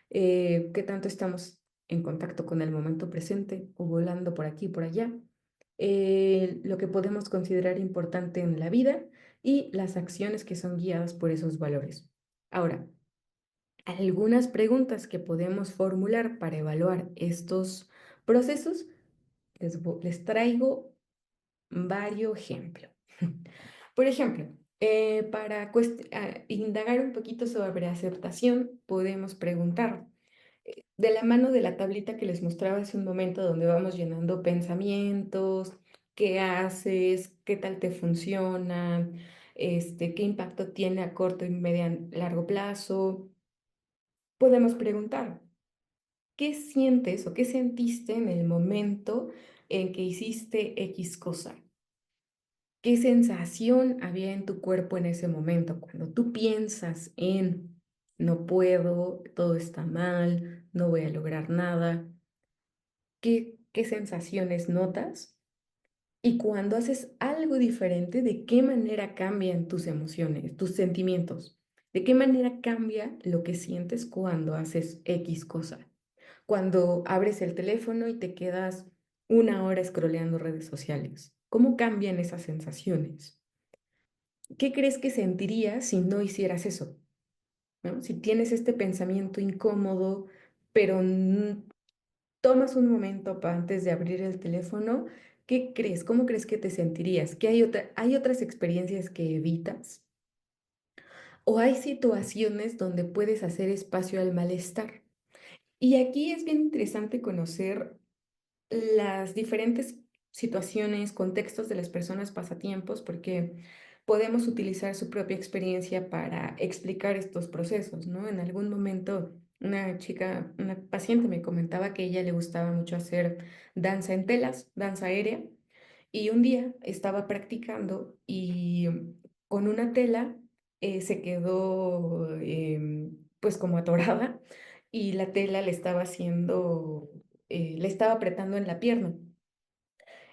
qué tanto estamos en contacto con el momento presente o volando por aquí y por allá, lo que podemos considerar importante en la vida y las acciones que son guiadas por esos valores. Ahora, algunas preguntas que podemos formular para evaluar estos procesos, les traigo varios ejemplos. Por ejemplo, para indagar un poquito sobre aceptación, podemos preguntar, de la mano de la tablita que les mostraba hace un momento, donde vamos llenando pensamientos, qué haces, qué tal te funciona, qué impacto tiene a corto y largo plazo, podemos preguntar, ¿qué sientes o qué sentiste en el momento en que hiciste X cosa? ¿Qué sensación había en tu cuerpo en ese momento? Cuando tú piensas en no puedo, todo está mal, no voy a lograr nada, ¿qué sensaciones notas? Y cuando haces algo diferente, ¿de qué manera cambian tus emociones, tus sentimientos? ¿De qué manera cambia lo que sientes cuando haces X cosa? Cuando abres el teléfono y te quedas una hora scrolleando redes sociales, ¿cómo cambian esas sensaciones? ¿Qué crees que sentirías si no hicieras eso? ¿No? Si tienes este pensamiento incómodo, pero tomas un momento antes de abrir el teléfono, ¿qué crees? ¿Cómo crees que te sentirías? ¿Que hay otras experiencias que evitas? ¿O hay situaciones donde puedes hacer espacio al malestar? Y aquí es bien interesante conocer las diferentes situaciones, contextos de las personas pasatiempos, porque podemos utilizar su propia experiencia para explicar estos procesos, ¿no? En algún momento una paciente me comentaba que a ella le gustaba mucho hacer danza en telas, danza aérea, y un día estaba practicando y con una tela se quedó pues como atorada y la tela le estaba apretando en la pierna.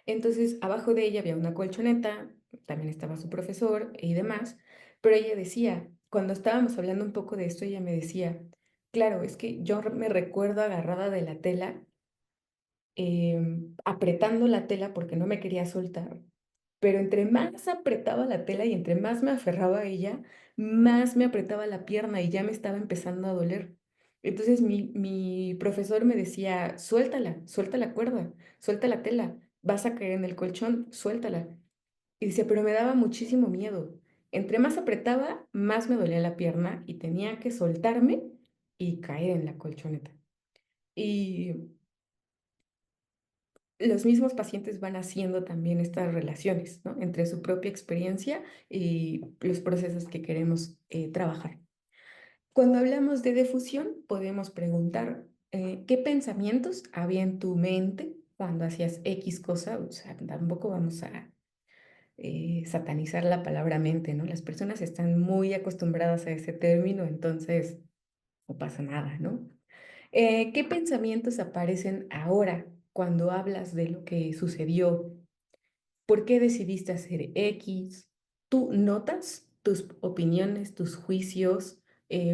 Entonces, abajo de ella había una colchoneta, también estaba su profesor y demás, pero ella decía, cuando estábamos hablando un poco de esto, ella me decía, claro, es que yo me recuerdo agarrada de la tela, apretando la tela porque no me quería soltar, pero entre más apretaba la tela y entre más me aferraba a ella, más me apretaba la pierna y ya me estaba empezando a doler. Entonces mi profesor me decía, suéltala, suelta la cuerda, suelta la tela, vas a caer en el colchón, suéltala. Y dice, pero me daba muchísimo miedo. Entre más apretaba, más me dolía la pierna y tenía que soltarme y caer en la colchoneta. Y los mismos pacientes van haciendo también estas relaciones, ¿no? Entre su propia experiencia y los procesos que queremos trabajar. Cuando hablamos de defusión, podemos preguntar, ¿qué pensamientos había en tu mente cuando hacías X cosa? O sea, tampoco vamos a satanizar la palabra mente, ¿no? Las personas están muy acostumbradas a ese término, entonces no pasa nada, ¿no? ¿Qué pensamientos aparecen ahora cuando hablas de lo que sucedió? ¿Por qué decidiste hacer X? ¿Tú notas tus opiniones, tus juicios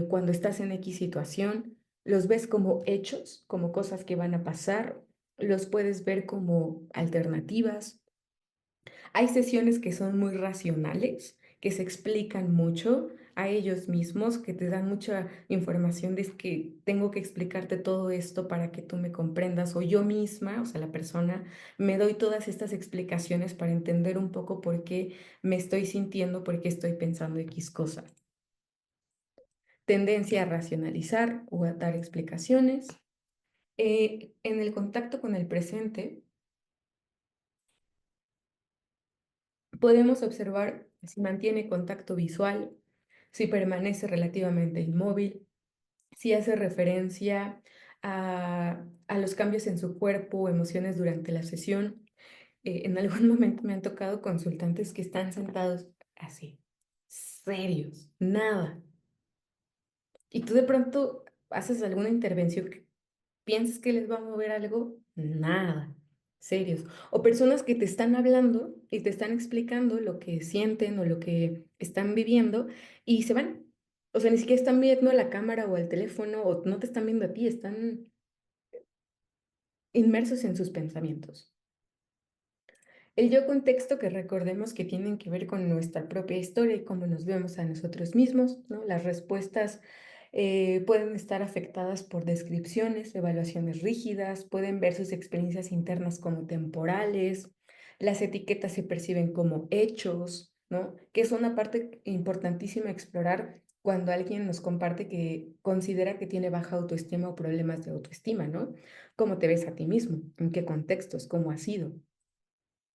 cuando estás en X situación? ¿Los ves como hechos, como cosas que van a pasar? ¿Los puedes ver como alternativas? Hay sesiones que son muy racionales, que se explican mucho a ellos mismos, que te dan mucha información de que tengo que explicarte todo esto para que tú me comprendas, o yo misma, o sea, la persona, me doy todas estas explicaciones para entender un poco por qué me estoy sintiendo, por qué estoy pensando X cosa. Tendencia a racionalizar o a dar explicaciones. En el contacto con el presente, podemos observar si mantiene contacto visual, si permanece relativamente inmóvil, si hace referencia a los cambios en su cuerpo o emociones durante la sesión. En algún momento me han tocado consultantes que están sentados así, serios, nada. Y tú de pronto haces alguna intervención que piensas que les va a mover algo, nada, serios. O personas que te están hablando y te están explicando lo que sienten o lo que están viviendo y se van. O sea, ni siquiera están viendo la cámara o el teléfono o no te están viendo a ti, están inmersos en sus pensamientos. El yo contexto que recordemos que tienen que ver con nuestra propia historia y cómo nos vemos a nosotros mismos, ¿no? Las respuestas pueden estar afectadas por descripciones, evaluaciones rígidas, pueden ver sus experiencias internas como temporales, las etiquetas se perciben como hechos, ¿no? Que es una parte importantísima explorar cuando alguien nos comparte que considera que tiene baja autoestima o problemas de autoestima, ¿no? ¿Cómo te ves a ti mismo? ¿En qué contextos? ¿Cómo has sido?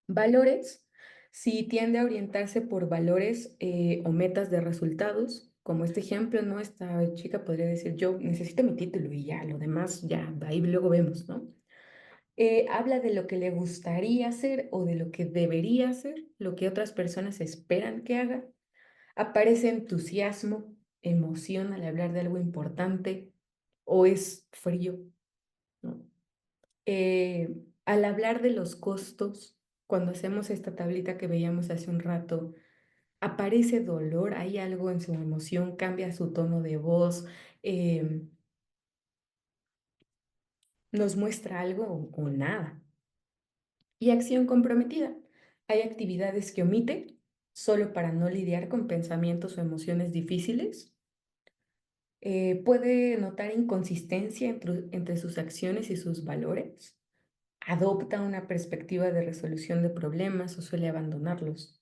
Valores, si tiende a orientarse por valores o metas de resultados, como este ejemplo, ¿no? Esta chica podría decir, yo necesito mi título y ya, lo demás ya, ahí luego vemos, ¿no? Habla de lo que le gustaría hacer o de lo que debería hacer, lo que otras personas esperan que haga. Aparece entusiasmo, emoción al hablar de algo importante o es frío, ¿no? Al hablar de los costos, cuando hacemos esta tablita que veíamos hace un rato, aparece dolor, hay algo en su emoción, cambia su tono de voz, em, nos muestra algo o nada. Y acción comprometida. Hay actividades que omite solo para no lidiar con pensamientos o emociones difíciles. Puede notar inconsistencia entre sus acciones y sus valores. Adopta una perspectiva de resolución de problemas o suele abandonarlos.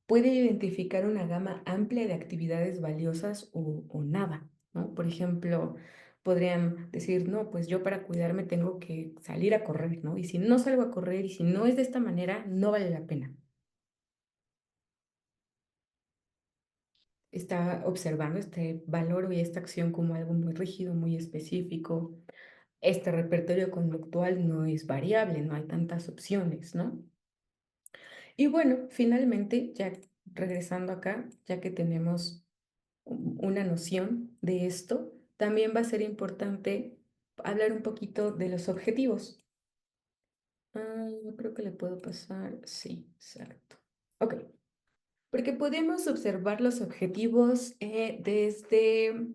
Puede identificar una gama amplia de actividades valiosas o nada, ¿no? Por ejemplo, podrían decir, no, pues yo para cuidarme tengo que salir a correr, ¿no? Y si no salgo a correr y si no es de esta manera, no vale la pena. Está observando este valor y esta acción como algo muy rígido, muy específico. Este repertorio conductual no es variable, no hay tantas opciones, ¿no? Y bueno, finalmente, ya regresando acá, ya que tenemos una noción de esto, también va a ser importante hablar un poquito de los objetivos. Yo creo que le puedo pasar, sí, exacto. Ok, porque podemos observar los objetivos desde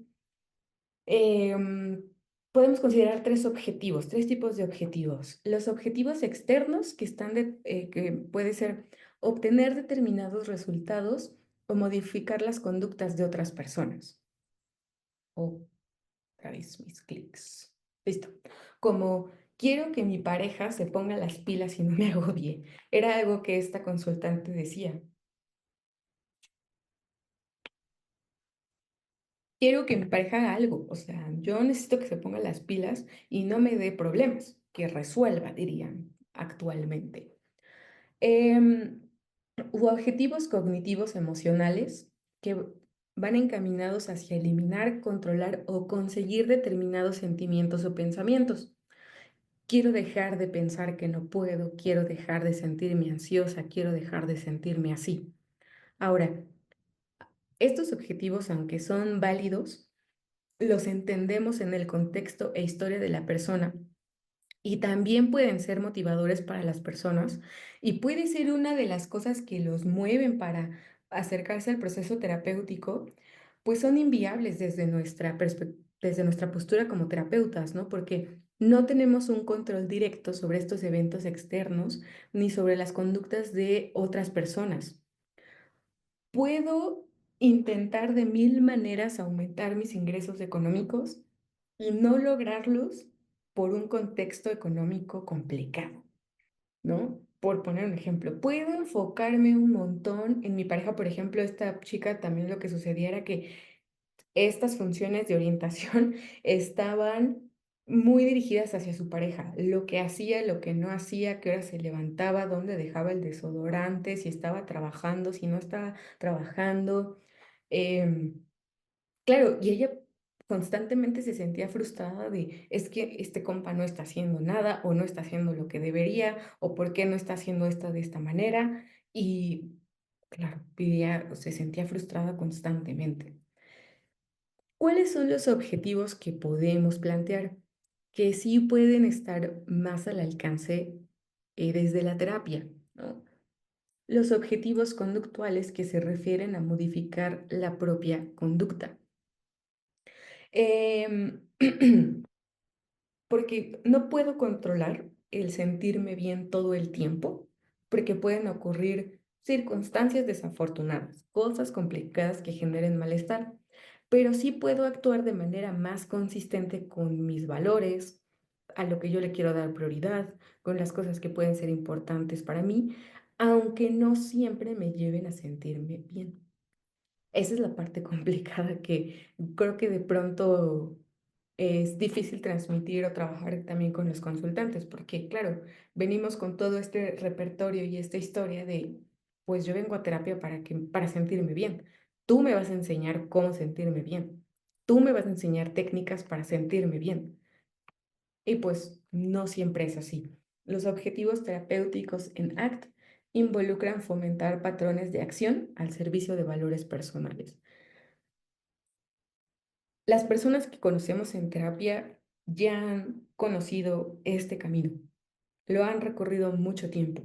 podemos considerar tres objetivos, tres tipos de objetivos. Los objetivos externos que están que puede ser obtener determinados resultados o modificar las conductas de otras personas. Otra vez mis clics. Listo. Como quiero que mi pareja se ponga las pilas y no me agobie. Era algo que esta consultante decía. Quiero que mi pareja haga algo. O sea, yo necesito que se ponga las pilas y no me dé problemas, que resuelva, dirían actualmente. U objetivos cognitivos emocionales que van encaminados hacia eliminar, controlar o conseguir determinados sentimientos o pensamientos. Quiero dejar de pensar que no puedo, quiero dejar de sentirme ansiosa, quiero dejar de sentirme así. Ahora, estos objetivos, aunque son válidos, los entendemos en el contexto e historia de la persona y también pueden ser motivadores para las personas y puede ser una de las cosas que los mueven para acercarse al proceso terapéutico, pues son inviables desde nuestra postura como terapeutas, ¿no? Porque no tenemos un control directo sobre estos eventos externos ni sobre las conductas de otras personas. Puedo intentar de 1000 maneras aumentar mis ingresos económicos y no lograrlos por un contexto económico complicado, ¿no? Por poner un ejemplo, puedo enfocarme un montón en mi pareja, por ejemplo, esta chica también lo que sucedía era que estas funciones de orientación estaban muy dirigidas hacia su pareja, lo que hacía, lo que no hacía, qué hora se levantaba, dónde dejaba el desodorante, si estaba trabajando, si no estaba trabajando. Claro, y ella constantemente se sentía frustrada de, es que este compa no está haciendo nada o no está haciendo lo que debería o por qué no está haciendo esto de esta manera. Y claro, se sentía frustrada constantemente. ¿Cuáles son los objetivos que podemos plantear que sí pueden estar más al alcance desde la terapia, ¿no? Los objetivos conductuales que se refieren a modificar la propia conducta. Em, porque no puedo controlar el sentirme bien todo el tiempo, porque pueden ocurrir circunstancias desafortunadas, cosas complicadas que generen malestar, pero sí puedo actuar de manera más consistente con mis valores, a lo que yo le quiero dar prioridad, con las cosas que pueden ser importantes para mí, aunque no siempre me lleven a sentirme bien. Esa es la parte complicada que creo que de pronto es difícil transmitir o trabajar también con los consultantes, porque claro, venimos con todo este repertorio y esta historia de, pues yo vengo a terapia para sentirme bien. Tú me vas a enseñar cómo sentirme bien. Tú me vas a enseñar técnicas para sentirme bien. Y pues no siempre es así. Los objetivos terapéuticos en ACT involucran fomentar patrones de acción al servicio de valores personales. Las personas que conocemos en terapia ya han conocido este camino, lo han recorrido mucho tiempo.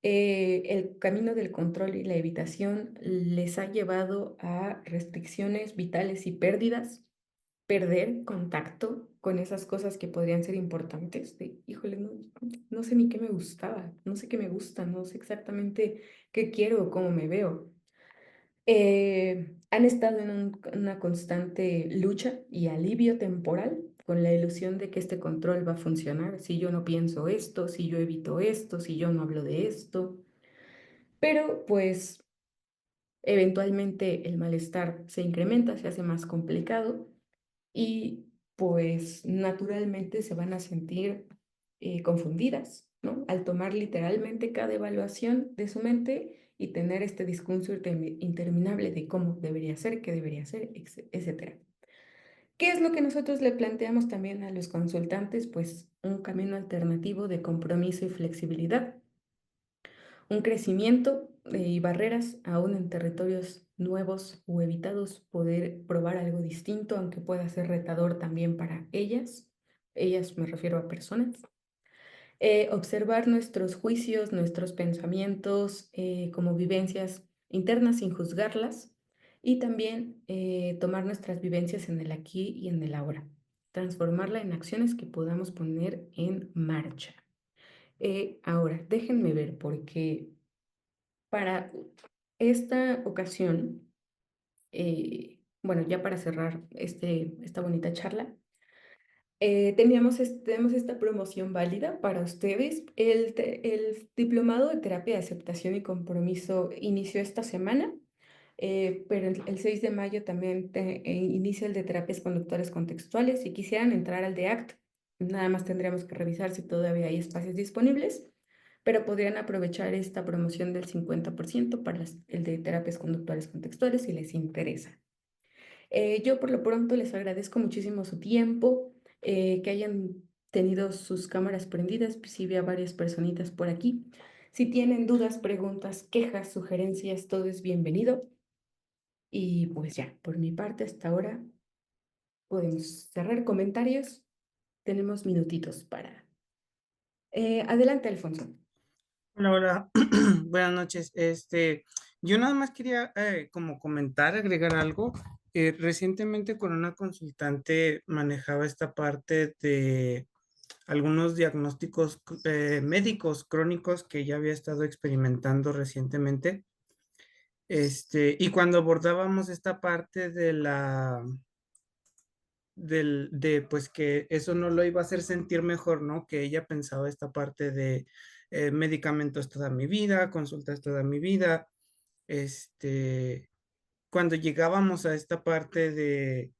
El camino del control y la evitación les ha llevado a restricciones vitales y pérdidas, perder contacto con esas cosas que podrían ser importantes, de, híjole, no sé ni qué me gustaba, no sé qué me gusta, no sé exactamente qué quiero o cómo me veo. Han estado en una constante lucha y alivio temporal con la ilusión de que este control va a funcionar si yo no pienso esto, si yo evito esto, si yo no hablo de esto. Pero pues eventualmente el malestar se incrementa, se hace más complicado y pues naturalmente se van a sentir confundidas, ¿no? Al tomar literalmente cada evaluación de su mente y tener este discurso interminable de cómo debería ser, qué debería ser, etcétera. ¿Qué es lo que nosotros le planteamos también a los consultantes? Pues un camino alternativo de compromiso y flexibilidad, un crecimiento y barreras aún en territorios nuevos o evitados, poder probar algo distinto, aunque pueda ser retador también para ellas me refiero a personas. Observar nuestros juicios, nuestros pensamientos como vivencias internas sin juzgarlas y también tomar nuestras vivencias en el aquí y en el ahora, transformarla en acciones que podamos poner en marcha. Ahora, déjenme ver porque para esta ocasión, bueno, ya para cerrar esta bonita charla, tenemos esta promoción válida para ustedes. El diplomado de terapia de aceptación y compromiso inició esta semana, pero el 6 de mayo también inicia el de terapias conductuales contextuales. Si quisieran entrar al de ACT, nada más tendríamos que revisar si todavía hay espacios disponibles, pero podrían aprovechar esta promoción del 50% para el de terapias conductuales contextuales si les interesa. Yo por lo pronto les agradezco muchísimo su tiempo, que hayan tenido sus cámaras prendidas, pues sí vi a varias personitas por aquí. Si tienen dudas, preguntas, quejas, sugerencias, todo es bienvenido. Y pues ya, por mi parte hasta ahora podemos cerrar comentarios. Tenemos minutitos para... adelante, Alfonso. Hola, hola, buenas noches. Yo nada más quería como comentar, agregar algo. Recientemente con una consultante manejaba esta parte de algunos diagnósticos médicos crónicos que ya había estado experimentando recientemente. Y cuando abordábamos esta parte de pues que eso no lo iba a hacer sentir mejor, ¿no? Que ella pensaba esta parte de medicamentos toda mi vida, consultas toda mi vida. este, Cuando llegábamos a esta parte de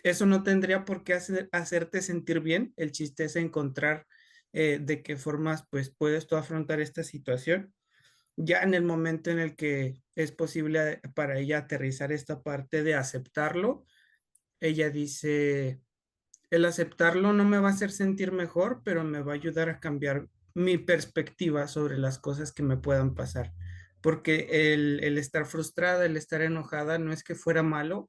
eso no tendría por qué hacerte sentir bien, el chiste es encontrar de qué formas pues puedes tú afrontar esta situación. Ya en el momento en el que es posible para ella aterrizar esta parte de aceptarlo, ella dice, el aceptarlo no me va a hacer sentir mejor, pero me va a ayudar a cambiar mi perspectiva sobre las cosas que me puedan pasar. Porque el estar frustrada, el estar enojada, no es que fuera malo,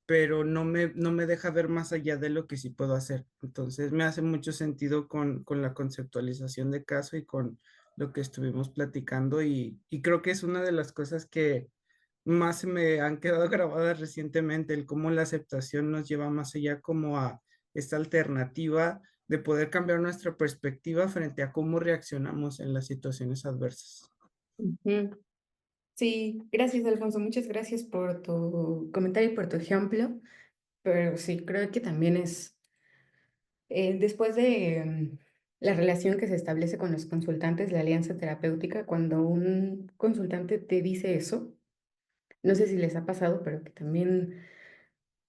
pero no me deja ver más allá de lo que sí puedo hacer. Entonces me hace mucho sentido con la conceptualización de caso y con lo que estuvimos platicando y creo que es una de las cosas que más se me han quedado grabadas recientemente, el cómo la aceptación nos lleva más allá como a esta alternativa de poder cambiar nuestra perspectiva frente a cómo reaccionamos en las situaciones adversas. Ujú. Sí, gracias, Alfonso. Muchas gracias por tu comentario y por tu ejemplo. Pero sí, creo que también es, después de la relación que se establece con los consultantes, la alianza terapéutica, cuando un consultante te dice eso, no sé si les ha pasado, pero que también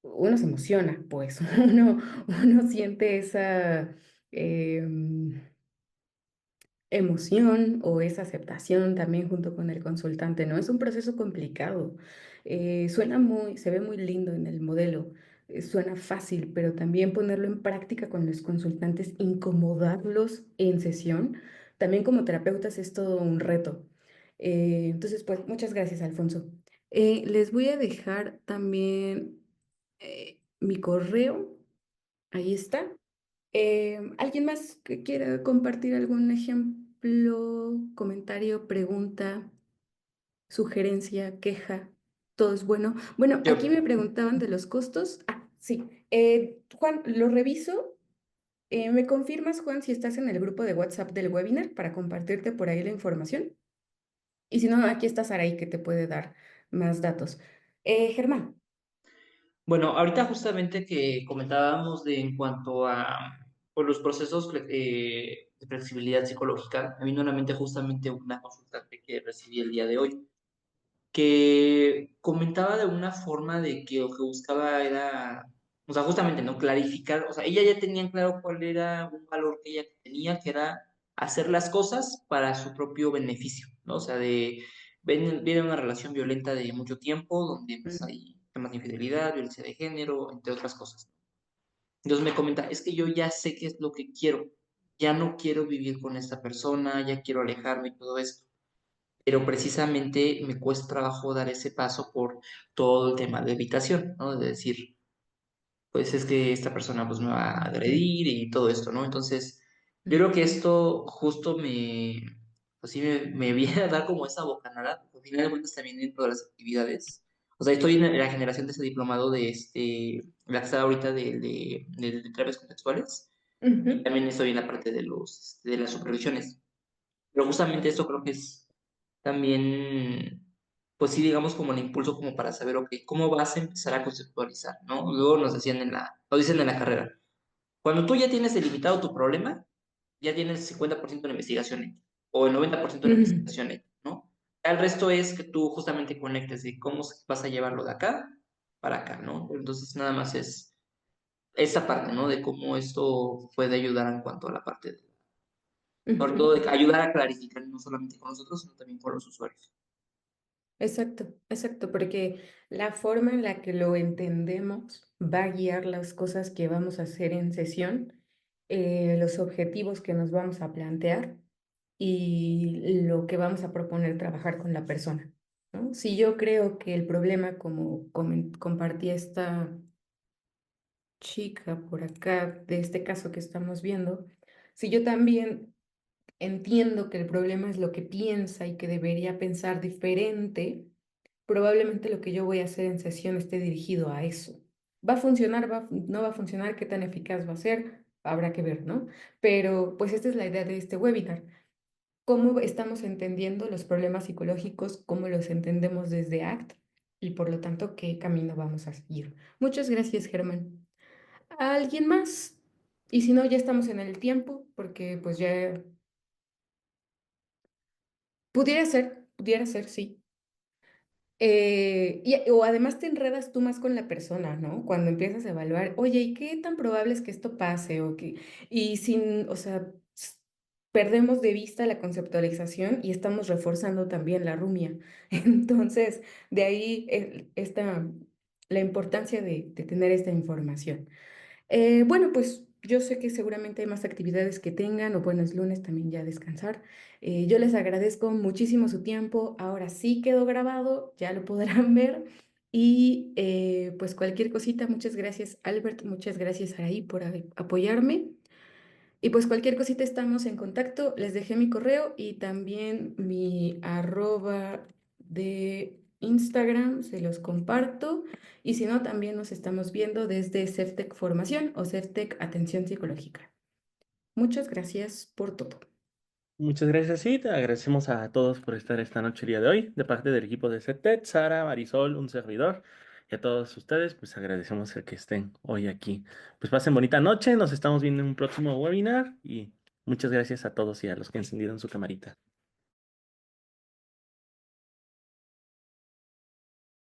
uno se emociona, pues uno siente esa em, emoción o esa aceptación también junto con el consultante, ¿no? Es un proceso complicado. Se ve muy lindo en el modelo, suena fácil, pero también ponerlo en práctica con los consultantes, incomodarlos en sesión, también como terapeutas es todo un reto. Entonces, pues, muchas gracias, Alfonso. Les voy a dejar también mi correo, ahí está. ¿Alguien más que quiera compartir algún ejemplo, comentario, pregunta, sugerencia, queja? Todo es bueno. Bueno, aquí Yo, me preguntaban de los costos. Ah, sí. Juan, lo reviso. ¿Me confirmas, Juan, si estás en el grupo de WhatsApp del webinar para compartirte por ahí la información? Y si no, aquí está Saraí que te puede dar más datos. Germán. bueno, ahorita justamente que comentábamos de en cuanto a por los procesos de flexibilidad psicológica, me vino a la mente justamente una consultante que recibí el día de hoy, que comentaba de una forma de que lo que buscaba era, o sea, justamente, ¿no? Clarificar, o sea, ella ya tenía claro cuál era un valor que ella tenía, que era hacer las cosas para su propio beneficio, ¿no? O sea, viene una relación violenta de mucho tiempo, donde pues Mm, hay temas de infidelidad, violencia de género, entre otras cosas. Entonces me comenta, es que yo ya sé qué es lo que quiero, ya no quiero vivir con esta persona, ya quiero alejarme y todo esto, pero precisamente me cuesta trabajo dar ese paso por todo el tema de evitación, ¿no? De decir, pues es que esta persona pues me va a mm, agredir y todo esto, ¿no? Entonces, yo creo que mm, esto justo pues sí me viene a dar como esa bocanada, porque al final de cuentas también dentro de las actividades, o sea, estoy en la generación de ese diplomado la que está ahorita de terapias contextuales, y ujú, también estoy en la parte de las supervisiones, pero justamente esto creo que es también, pues sí, digamos como el impulso como para saber, ok, ¿cómo vas a empezar a conceptualizar, no? Luego nos dicen en la carrera, cuando tú ya tienes delimitado tu problema, ya tienes 50% de la investigación hecha, o el 90% de la Ujú. investigación hecha, ¿no? El resto es que tú justamente conectes de cómo vas a llevarlo de acá para acá, ¿no? Entonces nada más es esa parte, ¿no? De cómo esto puede ayudar en cuanto a la parte, sobre todo de ayudar a clarificar no solamente con nosotros, sino también con los usuarios. Exacto, exacto, porque la forma en la que lo entendemos va a guiar las cosas que vamos a hacer en sesión, los objetivos que nos vamos a plantear y lo que vamos a proponer trabajar con la persona, ¿no? Si yo creo que el problema, como compartí esta chica por acá, de este caso que estamos viendo, si yo también entiendo que el problema es lo que piensa y que debería pensar diferente, probablemente lo que yo voy a hacer en sesión esté dirigido a eso. ¿Va a funcionar? ¿No va a funcionar? ¿Qué tan eficaz va a ser? Habrá que ver, ¿no? Pero pues esta es la idea de este webinar. ¿Cómo estamos entendiendo los problemas psicológicos? ¿Cómo los entendemos desde ACT? Y por lo tanto, ¿qué camino vamos a seguir? Muchas gracias, Germán. ¿Alguien más? Y si no, ya estamos en el tiempo, porque pues ya pudiera ser, sí. O además te enredas tú más con la persona, ¿no? Cuando empiezas a evaluar, oye, ¿y qué tan probable es que esto pase? Y sin, o sea, perdemos de vista la conceptualización y estamos reforzando también la rumia. Entonces, de ahí la importancia de tener esta información. Bueno, pues yo sé que seguramente hay más actividades que tengan, o bueno, es lunes también ya descansar. Yo les agradezco muchísimo su tiempo. Ahora sí quedó grabado, ya lo podrán ver. Y pues cualquier cosita, muchas gracias Albert, muchas gracias Araí por apoyarme. Y pues cualquier cosita estamos en contacto. Les dejé mi correo y también mi arroba de Instagram, se los comparto. Y si no, también nos estamos viendo desde CEFTEC Formación o CEFTEC Atención Psicológica. Muchas gracias por todo. Muchas gracias, sí, te agradecemos a todos por estar esta noche, el día de hoy, de parte del equipo de CETED, Sara, Marisol, un servidor, y a todos ustedes, pues agradecemos el que estén hoy aquí. Pues pasen bonita noche, nos estamos viendo en un próximo webinar, y muchas gracias a todos y a los que encendieron su camarita.